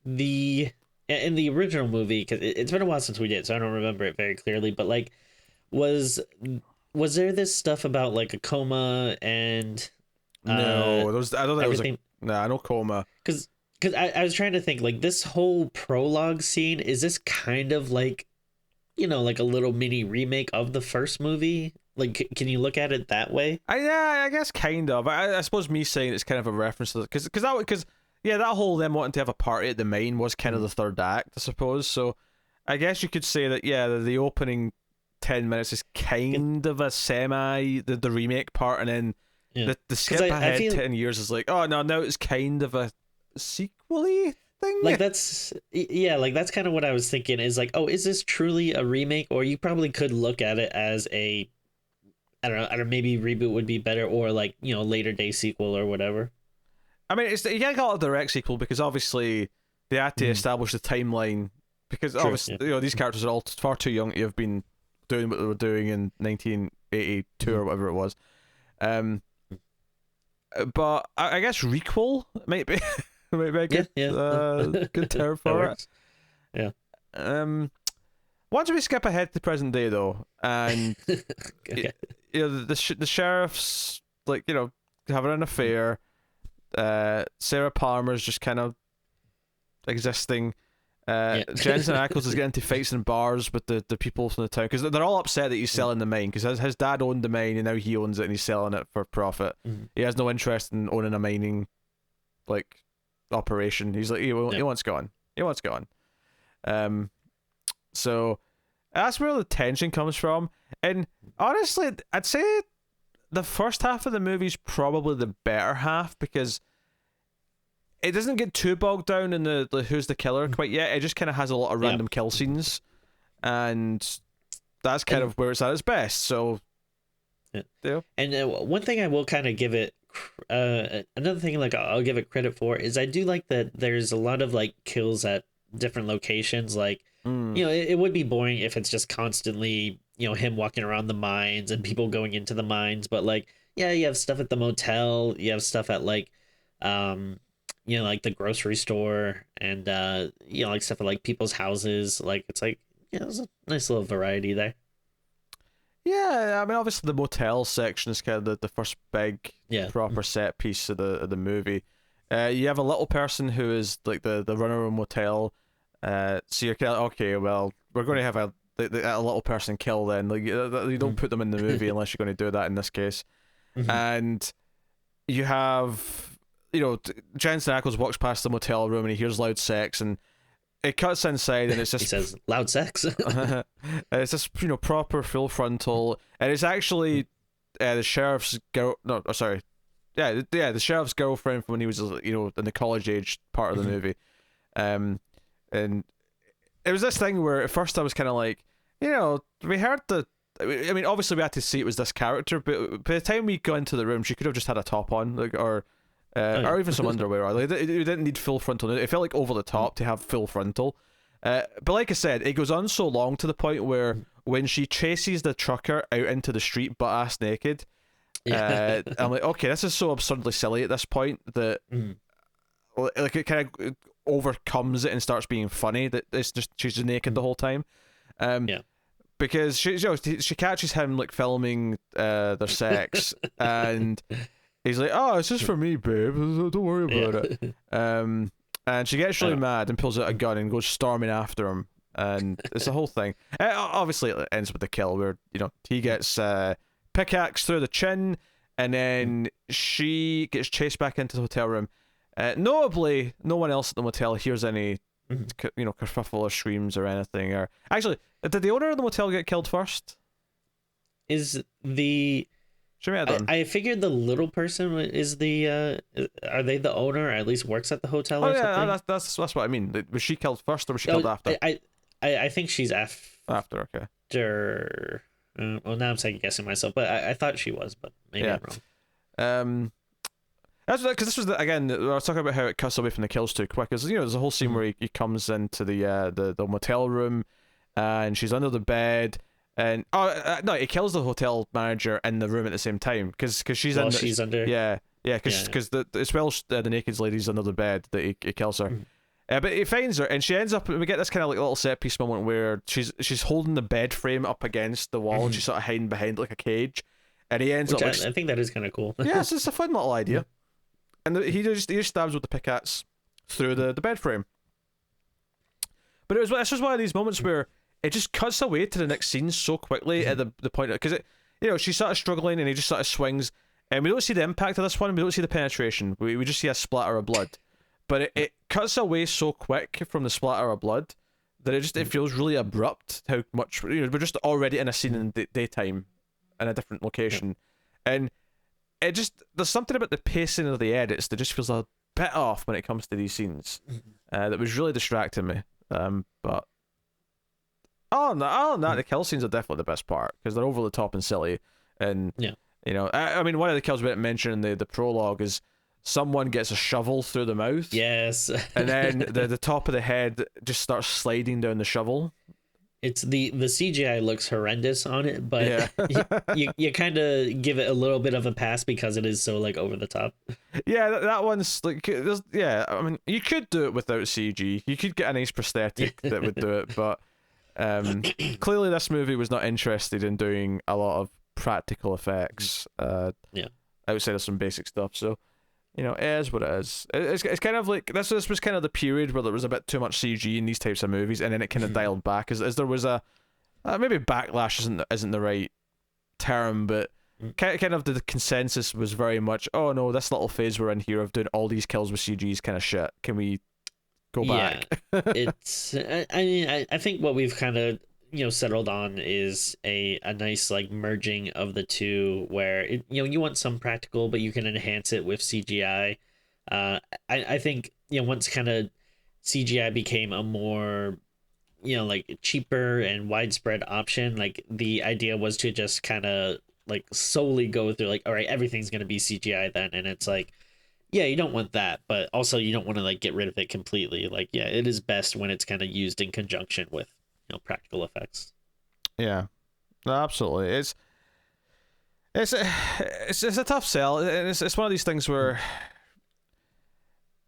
in the original movie, because it's been a while since we did, so I don't remember it very clearly. But like, was there this stuff about like a coma and? No, I don't think everything... it was. No coma. Because I was trying to think like this whole prologue scene, is this kind of like, like a little mini remake of the first movie? Like, can you look at it that way? I guess kind of. I suppose me saying it's kind of a reference to because that whole them wanting to have a party at the mine was kind of the third act, I suppose. So I guess you could say that the opening 10 minutes is kind of a semi the remake part, and then the skip ahead 10 years is like, oh no, now it's kind of a sequel-y thing. Like that's kind of what I was thinking. Is like, is this truly a remake? Or you probably could look at it as a, I don't know, maybe reboot would be better, or like, later day sequel or whatever. I mean, you can't call it a direct sequel because obviously they had to establish the timeline, because obviously these characters are all far too young to have been doing what they were doing in 1982 or whatever it was. But I guess requel might be maybe a good good term for it. Yeah. Once we skip ahead to the present day though, and okay. the sheriff's like having an affair. Sarah Palmer's just kind of existing. Jensen Ackles is getting into fights in bars with the people from the town because they're all upset that he's selling the mine because his dad owned the mine and now he owns it and he's selling it for profit. He has no interest in owning a mining like operation. He's like he wants gone. He wants gone. So that's where the tension comes from. And honestly, I'd say the first half of the movie is probably the better half because it doesn't get too bogged down in the who's the killer quite yet. It just kind of has a lot of random kill scenes, and that's kind of where it's at its best. So, yeah. And one thing I will kind of give it, another thing like I'll give it credit for is I do like that there's a lot of like kills at different locations. Like it would be boring if it's just constantly him walking around the mines and people going into the mines, but like you have stuff at the motel, you have stuff at like like the grocery store and like stuff at like people's houses. Like it's like there's a nice little variety there. Yeah, I mean obviously the motel section is kind of the first big proper set piece of the movie. You have a little person who is like the runner of a motel. So you're kind of okay, well we're going to have a little person kill then. Like you don't put them in the movie unless you're going to do that in this case. And you have Jensen Ackles walks past the motel room and he hears loud sex and it cuts inside and it's just he says loud sex. It's just proper full frontal and it's actually the sheriff's girl. No, sorry, the sheriff's girlfriend from when he was in the college age part of the movie. And it was this thing where at first I was kind of like, we heard I mean obviously we had to see it was this character, but by the time we got into the room she could have just had a top on or even some underwear. Like it didn't need full frontal. It felt like over the top to have full frontal. But like I said, it goes on so long to the point where when she chases the trucker out into the street butt ass naked, I'm like, okay, this is so absurdly silly at this point that like it kind of overcomes it and starts being funny that it's just she's just naked the whole time. Because she catches him like filming their sex and he's like, oh, it's just for me, babe. Don't worry about it. And she gets really mad and pulls out a gun and goes storming after him. And it's the whole thing. Obviously, it ends with the kill where, he gets pickaxe through the chin and then she gets chased back into the hotel room. Notably, no one else at the motel hears any, kerfuffle or screams or anything. Or actually, did the owner of the motel get killed first? I figured the little person is the are they the owner or at least works at the hotel or something? That's what I mean. Was she killed first or was she killed after? I think she's after. Okay. Well, now I'm second guessing myself, but I thought she was, but maybe I'm wrong. That's because this was again. I was talking about how it cuts away from the kills too quick. Because there's a whole scene where he comes into the motel room, and she's under the bed. And no, he kills the hotel manager in the room at the same time because she's under because the naked lady's under the bed that he kills her. But he finds her and she ends up. We get this kind of like little set piece moment where she's holding the bed frame up against the wall and she's sort of hiding behind like a cage, and he ends up. I think that is kind of cool. Yeah, it's a fun little idea, and he just stabs with the pickaxe through the bed frame. But this was one of these moments where it just cuts away to the next scene so quickly at the point because she's sort of struggling and he just sort of swings and we don't see the impact of this one. We don't see the penetration. We just see a splatter of blood, but it cuts away so quick from the splatter of blood that it feels really abrupt. How much we're just already in a scene in the daytime in a different location, and it just there's something about the pacing of the edits that just feels a bit off when it comes to these scenes. That was really distracting me. But. Other than that, the kill scenes are definitely the best part because they're over the top and silly. And I mean, one of the kills we didn't mention in the prologue is someone gets a shovel through the mouth. Yes. And then the top of the head just starts sliding down the shovel. It's the CGI looks horrendous on it, but you kind of give it a little bit of a pass because it is so like over the top. Yeah, that one's like I mean, you could do it without CG. You could get a nice prosthetic that would do it, but. Clearly this movie was not interested in doing a lot of practical effects. Yeah. Outside of some basic stuff. So, it is what it is. It's kind of like this was kind of the period where there was a bit too much CG in these types of movies, and then it kind of dialed back as there was a maybe backlash isn't the right term, but kind of the consensus was very much, oh no, this little phase we're in here of doing all these kills with CG is kind of shit. Can we go back? It's I think what we've kind of settled on is a nice like merging of the two, where you want some practical but you can enhance it with CGI. I think once kind of CGI became a more like cheaper and widespread option, like the idea was to just kind of like solely go through like, all right, everything's going to be CGI then, and it's like, yeah, you don't want that, but also you don't want to like get rid of it completely. Like, yeah, it is best when it's kind of used in conjunction with practical effects. Yeah, no, absolutely. It's a tough sell. It's one of these things where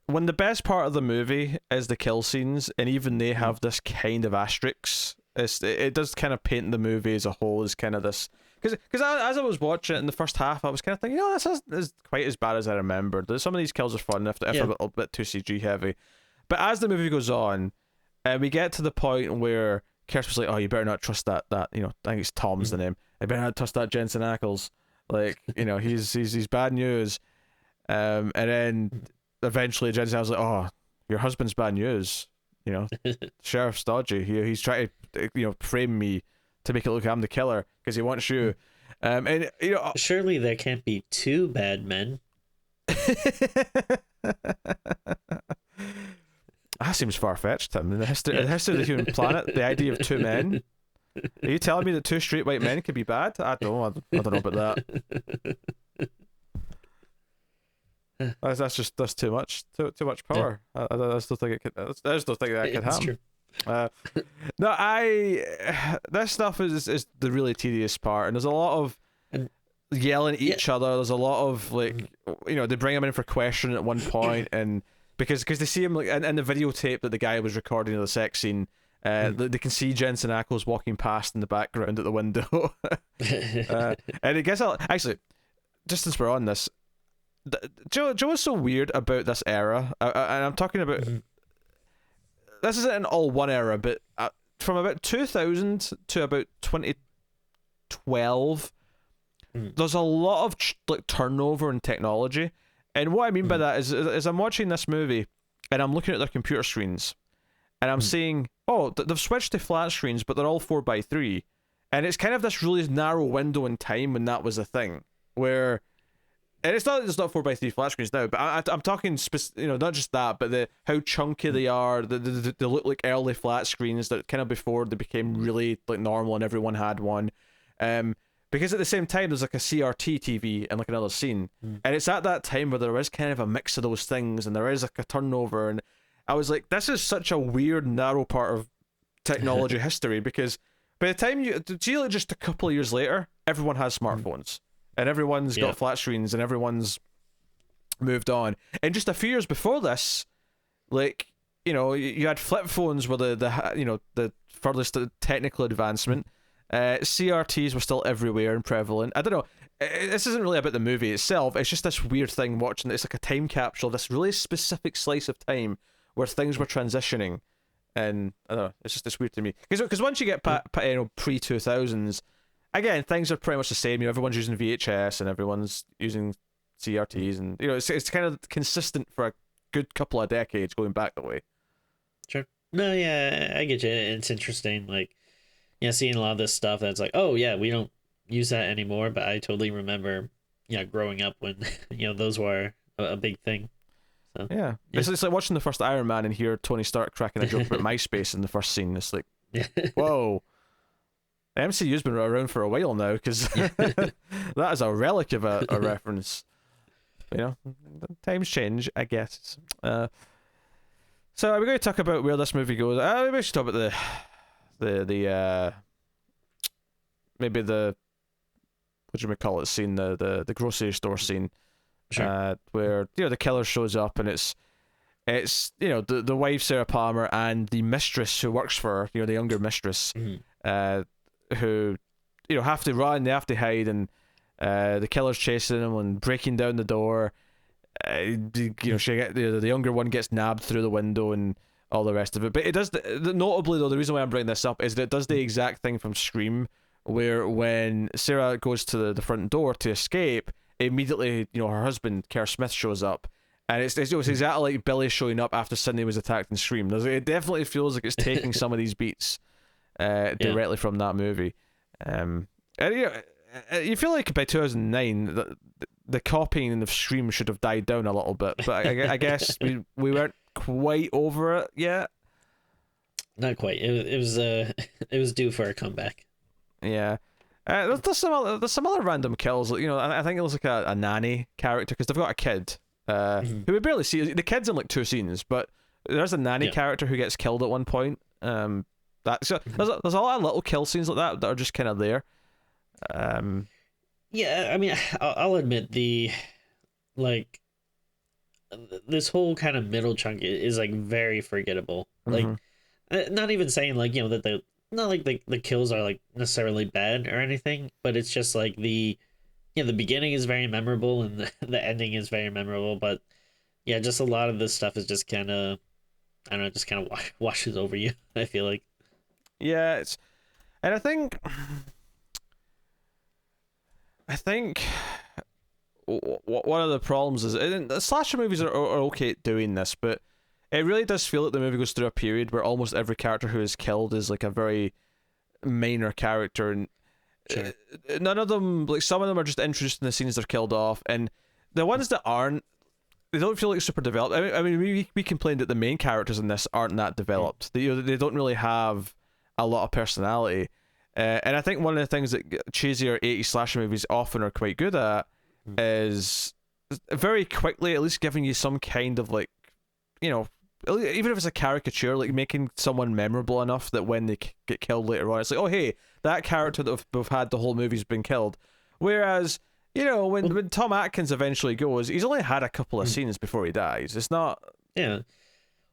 when the best part of the movie is the kill scenes, and even they have this kind of asterisk, it does kind of paint the movie as a whole as kind of this. Because as I was watching it in the first half, I was kind of thinking, this is quite as bad as I remembered. Some of these kills are fun, if a little bit too CG heavy. But as the movie goes on, we get to the point where Kirsten's like, oh, you better not trust that I think it's Tom's the name. You better not trust that Jensen Ackles. Like, he's bad news. And then eventually Jensen Ackles like, oh, your husband's bad news. Sheriff's dodgy. He's trying to frame me to make it look like I'm the killer because he wants you. And surely there can't be two bad men. That seems far-fetched, Tim. In the history of the human planet, the idea of two men. Are you telling me that two straight white men could be bad? I don't know about that. That's too much. Too much power. Yeah. I just don't think it could. I just don't think that could happen. No, this stuff is the really tedious part, and there's a lot of yelling at each other. There's a lot of like, they bring him in for question at one point, and because they see him like in the videotape that the guy was recording of the sex scene, they can see Jensen Ackles walking past in the background at the window, and I guess actually, just since we're on this, Joe is so weird about this era, and I'm talking about. This isn't in all one era, but from about 2000 to about 2012, there's a lot of like turnover in technology. And what I mean by that is I'm watching this movie and I'm looking at their computer screens and I'm seeing, oh, they've switched to flat screens, but they're all 4:3. And it's kind of this really narrow window in time when that was a thing, where... And it's not 4:3 flat screens now, but I'm talking not just that, but how chunky they are. They look like early flat screens that kind of before they became really like normal and everyone had one. Because at the same time there's like a CRT TV and like another scene, and it's at that time where there is kind of a mix of those things and there is like a turnover, and I was like, this is such a weird narrow part of technology history, because by the time just a couple of years later, everyone has smartphones. And everyone's got flat screens, and everyone's moved on. And just a few years before this, like, you had flip phones were the furthest technical advancement. CRTs were still everywhere and prevalent. I don't know. This isn't really about the movie itself. It's just this weird thing watching. It's like a time capsule, this really specific slice of time where things were transitioning. And I don't know. It's just this weird to me. Because once you get pre-2000s, again, things are pretty much the same. Everyone's using VHS and everyone's using CRTs, and it's kind of consistent for a good couple of decades going back that way. Sure. No, yeah, I get you. It's interesting, like, seeing a lot of this stuff that's like, oh yeah, we don't use that anymore, but I totally remember, growing up when those were a big thing. So yeah. It's like watching the first Iron Man and hear Tony Stark cracking a joke about MySpace in the first scene. It's like, whoa. The MCU's been around for a while now, because that is a relic of a reference. Times change, I guess. So are we going to talk about where this movie goes? Maybe we should talk about the maybe the, what do we call it, scene, the grocery store scene, sure. Where the killer shows up, and it's the wife, Sarah Palmer, and the mistress who works for her, the younger mistress, who have to run, they have to hide, and the killer's chasing them and breaking down the door. The younger one gets nabbed through the window and all the rest of it. But it does, notably though, the reason why I'm bringing this up is that it does the exact thing from Scream, where when Sarah goes to the front door to escape, immediately, her husband, Kerr Smith, shows up. And it's exactly like Billy showing up after Sidney was attacked in Scream. It definitely feels like it's taking some of these beats directly from that movie. And you feel like by 2009, the copying of Scream should have died down a little bit. But I guess we weren't quite over it yet. Not quite. It was due for a comeback. Yeah. There's some other random kills. I think it was like a nanny character, because they've got a kid who we barely see. The kid's in like 2 scenes, but there's a nanny character who gets killed at one point. There's a lot of little kill scenes like that are just kind of there. Yeah, I mean, I'll admit this whole kind of middle chunk is like very forgettable. Like, not even saying like that not like the kills are like necessarily bad or anything, but it's just like the beginning is very memorable and the ending is very memorable, but yeah, just a lot of this stuff is just kind of, I don't know, just kind of washes over you. I feel like. Yeah, and I think one of the problems is, and slasher movies are okay at doing this, but it really does feel like the movie goes through a period where almost every character who is killed is like a very minor character, and Sure. None of them, like some of them are just introduced in the scenes they're killed off, and the ones that aren't, they don't feel like super developed. I mean, we complained that the main characters in this aren't that developed. They don't really have a lot of personality. And I think one of the things that cheesier 80s slasher movies often are quite good at is very quickly at least giving you some kind of like, even if it's a caricature, like making someone memorable enough that when they get killed later on, it's like, oh hey, that character that we've had the whole movie's been killed. Whereas, when Tom Atkins eventually goes, he's only had a couple of scenes before he dies. It's not... Yeah.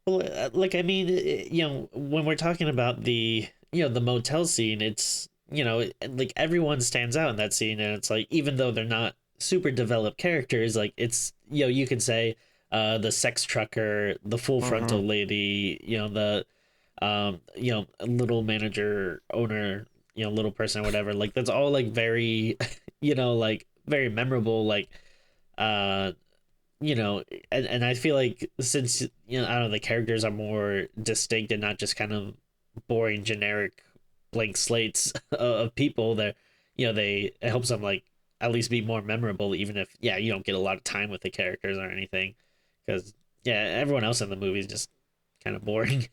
Well, like, I mean, when we're talking about the motel scene, it's, like everyone stands out in that scene, and it's like, even though they're not super developed characters, like it's, you could say the sex trucker, the full frontal lady, the little manager, owner, little person or whatever, like that's all like very like very memorable, like and I feel like since I don't know, the characters are more distinct and not just kind of boring generic blank slates of people, that it helps them like at least be more memorable, even if you don't get a lot of time with the characters or anything, because everyone else in the movie is just kind of boring.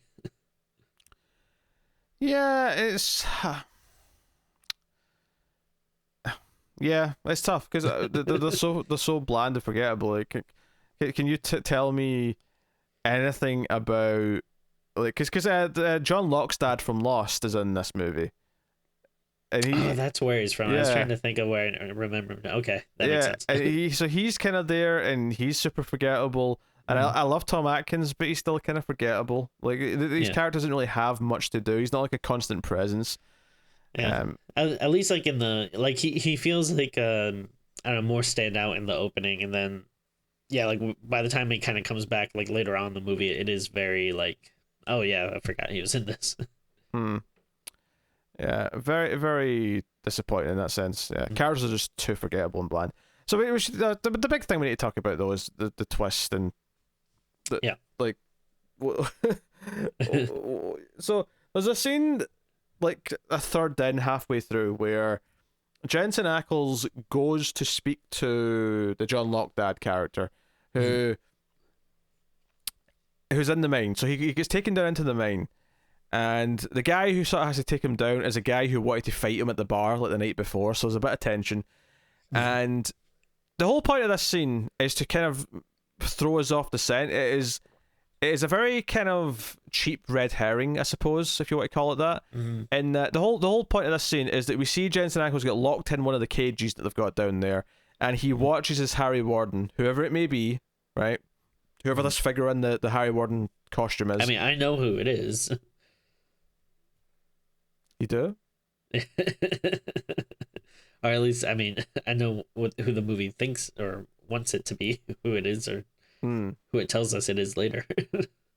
Yeah, it's it's tough because they're so bland and forgettable. Like, can you tell me anything about, like, because John Locke's dad from Lost is in this movie, and that's where he's from. I was trying to think of where I remember him now. Okay, that makes sense. And he's kind of there, and he's super forgettable. And I love Tom Atkins, but he's still kind of forgettable. Like, these characters don't really have much to do. He's not like a constant presence. Yeah. At least like in the, like he feels like I don't know, more stand out in the opening, and then like by the time he kind of comes back like later on in the movie, it is very like, oh yeah, I forgot he was in this. Yeah, very, very disappointing in that sense. Yeah, characters are just too forgettable and bland. So we should, the big thing we need to talk about though is the twist and like so there's a scene like a third in, halfway through, where Jensen Ackles goes to speak to the John Locke dad character, who's in the mine. So he gets taken down into the mine, and the guy who sort of has to take him down is a guy who wanted to fight him at the bar like the night before. So there's a bit of tension, and the whole point of this scene is to kind of throw us off the scent. It is a very kind of cheap red herring, I suppose, if you want to call it that. And the whole point of this scene is that we see Jensen Ackles get locked in one of the cages that they've got down there, and he watches as Harry Warden, whoever it may be, right? Whoever this figure in the Harry Warden costume is. I mean, I know who it is. You do? or at least I mean I know who the movie thinks or wants it to be, who it is, or Hmm. who it tells us it is later.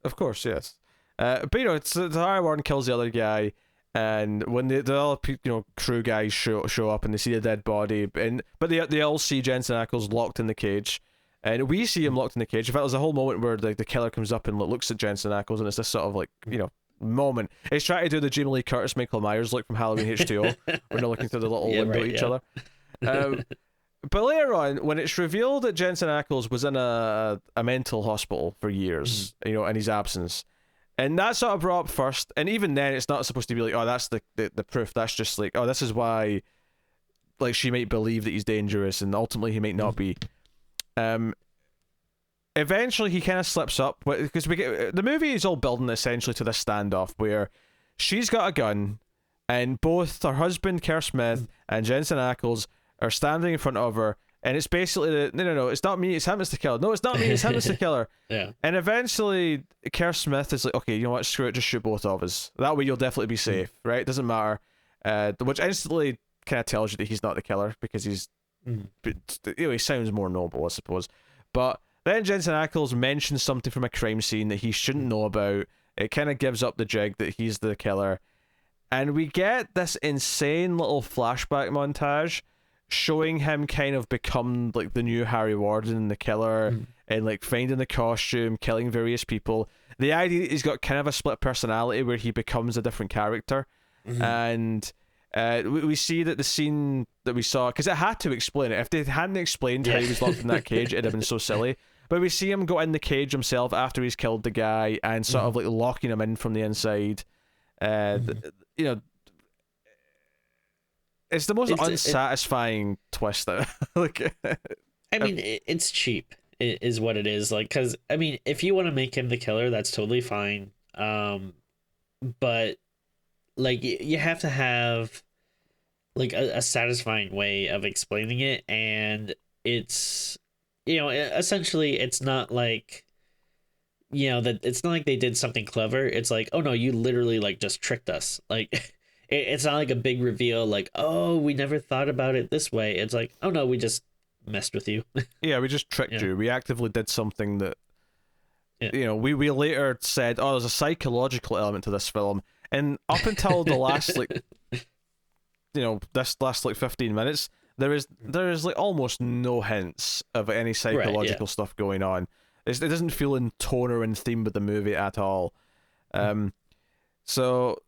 Of course, yes. But it's the High Warden kills the other guy, and when the other crew guys show up and they see the dead body, but they all see Jensen Ackles locked in the cage, and we see him locked in the cage. In fact, there's a whole moment where the killer comes up and looks at Jensen Ackles, and it's this sort of like moment. He's trying to do the Jamie Lee Curtis, Michael Myers look from Halloween H2O when they're looking through the little window at each other. But later on, when it's revealed that Jensen Ackles was in a mental hospital for years, in his absence, and that's sort of brought up first, and even then, it's not supposed to be like, oh, that's the proof. That's just like, oh, this is why, like, she might believe that he's dangerous, and ultimately he might not be. Eventually, he kind of slips up, but because the movie is all building essentially to this standoff where she's got a gun, and both her husband Kerr Smith and Jensen Ackles are standing in front of her, and it's basically no, it's not me, it's him, it's the killer. No, it's not me, it's him, it's the killer. Yeah. And eventually, Kerr Smith is like, okay, you know what, screw it, just shoot both of us. That way you'll definitely be safe, right? Doesn't matter. Which instantly kind of tells you that he's not the killer because he's, he sounds more noble, I suppose. But then Jensen Ackles mentions something from a crime scene that he shouldn't know about. It kind of gives up the jig that he's the killer. And we get this insane little flashback montage showing him kind of become like the new Harry Warden, the killer, and like finding the costume, killing various people. The idea that he's got kind of a split personality where he becomes a different character. And we see that the scene that we saw, because it had to explain it. If they hadn't explained how he was locked in that cage, it'd have been so silly. But we see him go in the cage himself after he's killed the guy and sort of like locking him in from the inside. It's the most unsatisfying twist that like. I mean, it's cheap, is what it is. Like, because I mean, if you want to make him the killer, that's totally fine. But like, you have to have like a satisfying way of explaining it, and it's essentially it's not like that it's not like they did something clever. It's like, oh no, you literally like just tricked us. Like it's not like a big reveal like, oh, we never thought about it this way. It's like, oh no, we just messed with you. Yeah, we just tricked you. We actively did something that we later said, oh, there's a psychological element to this film, and up until the last like this last like 15 minutes there is like almost no hints of any psychological stuff going on. It doesn't feel in tone or in theme with the movie at all. So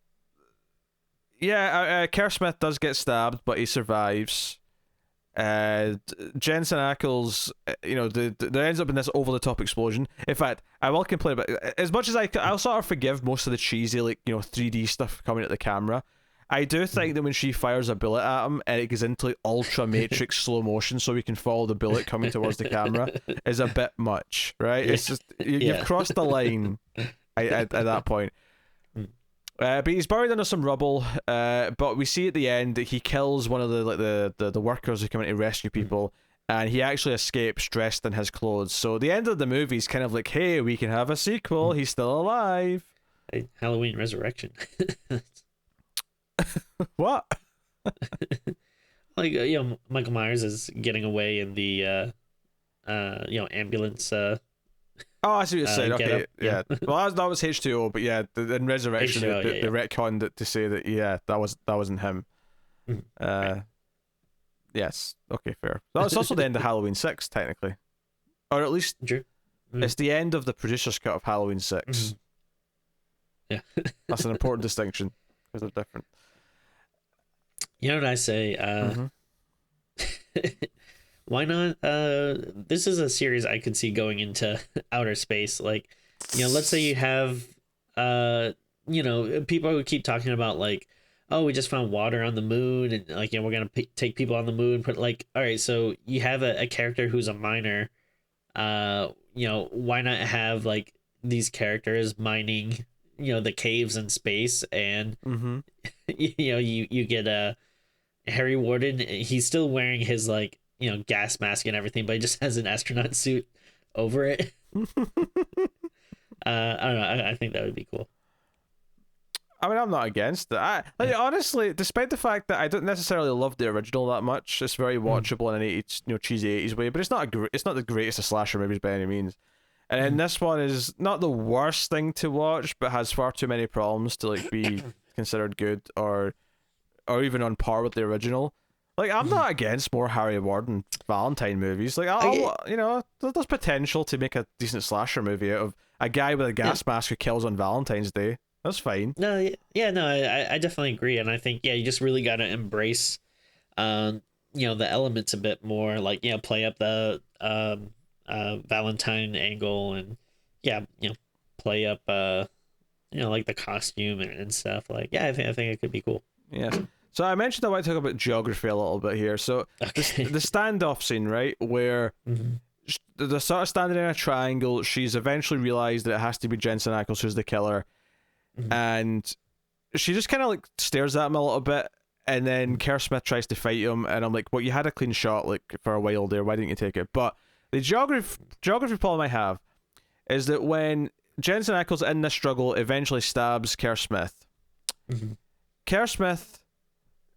yeah, Kerr Smith does get stabbed, but he survives. Jensen Ackles, there ends up in this over-the-top explosion. In fact, I will complain about it. As much as I'll sort of forgive most of the cheesy 3D stuff coming at the camera. I do think that when she fires a bullet at him and it goes into like ultra matrix slow motion so we can follow the bullet coming towards the camera is a bit much, right? It's just you've crossed the line at that point. But he's buried under some rubble. But we see at the end that he kills one of the workers who come in to rescue people, and he actually escapes dressed in his clothes. So the end of the movie is kind of like, hey, we can have a sequel. He's still alive. Halloween Resurrection. What? Like Michael Myers is getting away in the ambulance. Oh, I see what you're saying. Okay, yeah. Well, that was H2O, but yeah, in Resurrection, H2O, they retconned it to say that that wasn't him. Yes. Okay, fair. That's also the end of Halloween 6, technically, or at least it's the end of the producer's cut of Halloween 6. Yeah, that's an important distinction because they're different. You know what I say? Why not? This is a series I could see going into outer space. Like, let's say you have, people who keep talking about like, oh, we just found water on the moon, and like, we're gonna take people on the moon. But like, all right, so you have a character who's a miner. Why not have like these characters mining, the caves in space, and you get a Harry Warden. He's still wearing his like gas mask and everything, but he just has an astronaut suit over it. I don't know. I think that would be cool. I mean, I'm not against it. Honestly, despite the fact that I don't necessarily love the original that much, it's very watchable in an 80s, cheesy 80s way. But it's not the greatest of slasher movies by any means. And then this one is not the worst thing to watch, but has far too many problems to like be considered good or even on par with the original. Like, I'm not against more Harry Warden Valentine movies. Like, there's potential to make a decent slasher movie out of a guy with a gas mask who kills on Valentine's Day. That's fine. No, yeah, no, I definitely agree, and I think you just really got to embrace, the elements a bit more, like play up the Valentine angle, and play up like the costume and stuff. Like, I think it could be cool. Yes. So I mentioned I want to talk about geography a little bit here. So Okay. the standoff scene, right, where they're sort of standing in a triangle. She's eventually realized that it has to be Jensen Ackles who's the killer, and she just kind of like stares at him a little bit, and then Kerr Smith tries to fight him, and I'm like, well, you had a clean shot like for a while there. Why didn't you take it? But the geography problem I have is that when Jensen Ackles in this struggle eventually stabs Kerr Smith, Kerr Smith.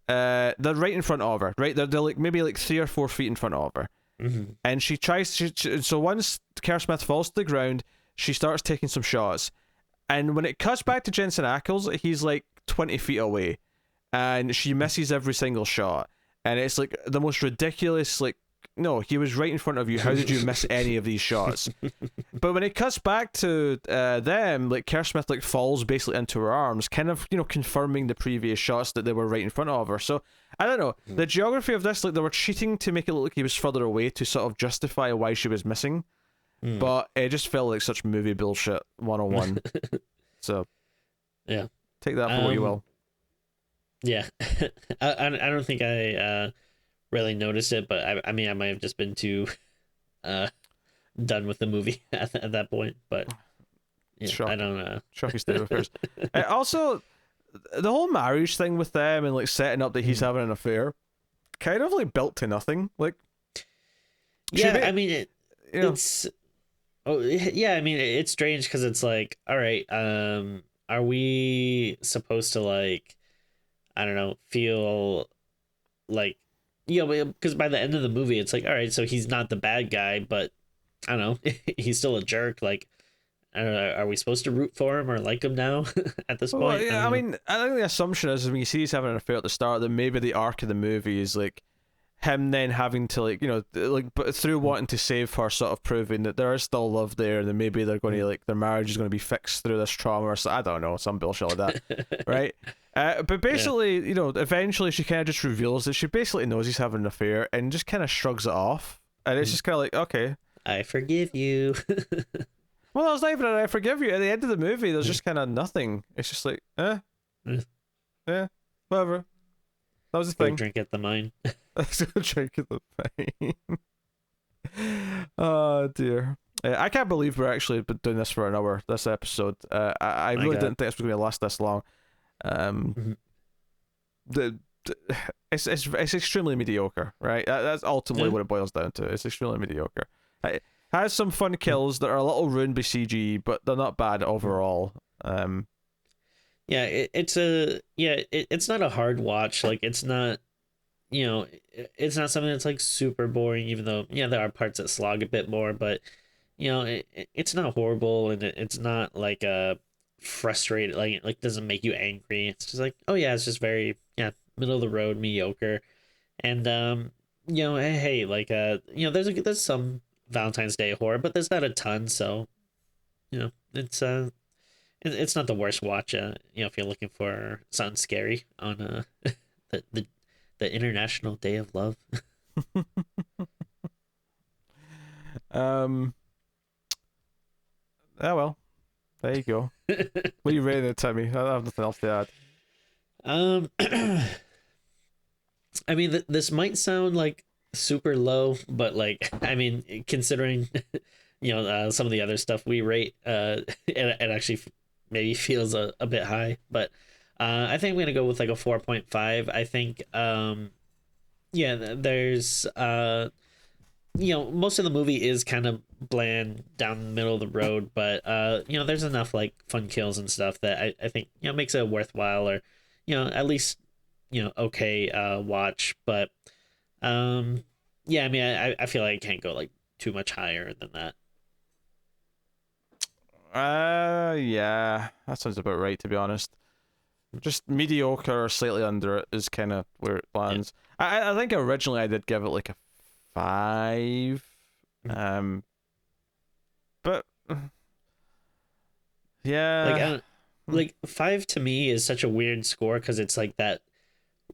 They're right in front of her, right? They're like maybe like 3 or 4 feet in front of her, and she tries to. So once Kerr Smith falls to the ground, she starts taking some shots, and when it cuts back to Jensen Ackles, he's like 20 feet away, and she misses every single shot, and it's like the most ridiculous. Like, no, he was right in front of you. How did you miss any of these shots? But when it cuts back to them, like Kerr Smith like falls basically into her arms, kind of confirming the previous shots that they were right in front of her. So I don't know, the geography of this, like they were cheating to make it look like he was further away to sort of justify why she was missing, but it just felt like such movie bullshit 101. So yeah, take that for what you will. Yeah, I don't think I really noticed it, but I mean I might have just been too done with the movie at that point, but I don't know. Shocking state of affairs. Also, the whole marriage thing with them and like setting up that he's having an affair, kind of like built to nothing. Like, I mean it's I mean it's strange because it's like, all right, are we supposed to like, I don't know, feel like, because by the end of the movie it's like, all right, so he's not the bad guy, but I don't know, he's still a jerk. Like, I don't know, are we supposed to root for him or like him now at this point? Well, yeah, I mean, I think the assumption is when you see he's having an affair at the start, that maybe the arc of the movie is like him then having to but through wanting to save her, sort of proving that there is still love there, and then maybe they're going to like their marriage is going to be fixed through this trauma, or so, I don't know, some bullshit like that, right? But basically, eventually she kind of just reveals that she basically knows he's having an affair and just kind of shrugs it off, and it's just kind of like, okay, I forgive you. well, it's not even an I forgive you. At the end of the movie, there's just kind of nothing. It's just like, yeah, whatever. That was the thing. Drink at the mine. Let's go drink at the mine. Oh dear. I can't believe we're actually been doing this for an hour. This episode. I really didn't think this was going to last this long. It's extremely mediocre, right? That's ultimately what it boils down to. It's extremely mediocre. It has some fun kills that are a little ruined by CG, but they're not bad overall. It's not a hard watch. Like, it's not, it's not something that's like super boring, even though there are parts that slog a bit more, but it's not horrible, and it's not like frustrated, like doesn't make you angry. It's just like, oh yeah, it's just very middle of the road, mediocre. And hey, like there's some Valentine's Day horror, but there's not a ton, so it's not the worst watch. If you're looking for something scary on the International Day of Love. Well, there you go. What are you rating it, Timmy? I don't have nothing else to add. I mean, this might sound like super low, but like, I mean, considering some of the other stuff we rate, it actually maybe feels a bit high, but I think I'm gonna go with like a 4.5. I think there's most of the movie is kind of bland down the middle of the road, but there's enough like fun kills and stuff that I think makes it worthwhile, or at least okay watch. But yeah, I mean, I feel like I can't go like too much higher than that. Yeah, that sounds about right, to be honest. Just mediocre or slightly under it is kind of where it lands. I think originally I did give it like a 5. But yeah, Like I don't, like 5 to me is such a weird score because it's like that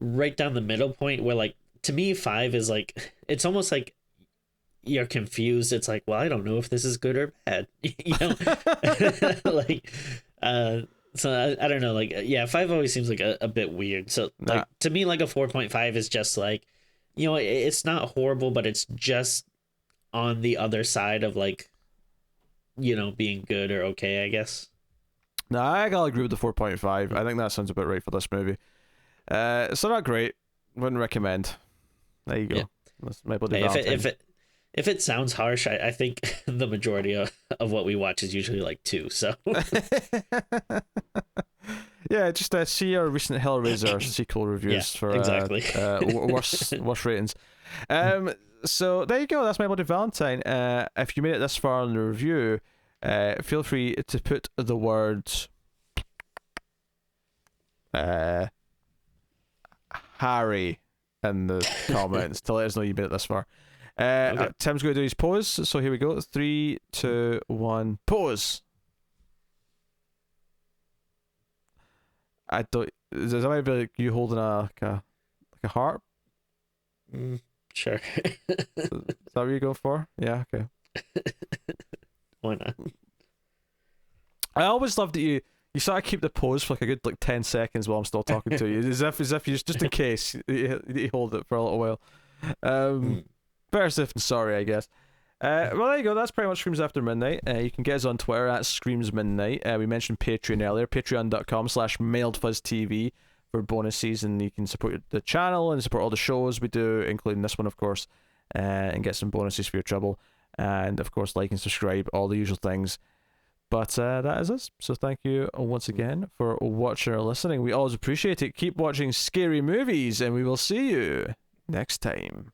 right down the middle point where like to me 5 is like it's almost like you're confused. It's like, well, I don't know if this is good or bad. Like so I don't know, like yeah, 5 always seems like a bit weird. So like to me like a 4.5 is just like it's not horrible, but it's just on the other side of like being good or okay, I guess. no, I gotta agree with the 4.5. I think that sounds about right for this movie. So not great. Wouldn't recommend. There you go. Yeah. That's my bloody Hey, Valentine. if it sounds harsh, I think the majority of what we watch is usually like 2. So Yeah, just see our recent Hellraiser sequel reviews yeah, for exactly. worst ratings. So there you go. That's my bloody Valentine. If you made it this far in the review, feel free to put the words Harry in the comments to let us know you made it this far. Okay. Tim's going to do his pose, so here we go. 3, 2, 1, pose. I don't. Does that might be like you holding like a harp? Sure. Is that what you're going for? Yeah. Okay. Why not? I always love that you sort of keep the pose for like a good like 10 seconds while I'm still talking to you, as if you just in case you hold it for a little while. Better safe than sorry, I guess. Well, there you go. That's pretty much Screams After Midnight. You can get us on Twitter at Screams Midnight. We mentioned Patreon earlier. Patreon.com/MailedFuzzTV for bonuses, and you can support the channel and support all the shows we do, including this one, of course, and get some bonuses for your trouble. And of course, like and subscribe, all the usual things. But that is us. So thank you once again for watching or listening. We always appreciate it. Keep watching scary movies, and we will see you next time.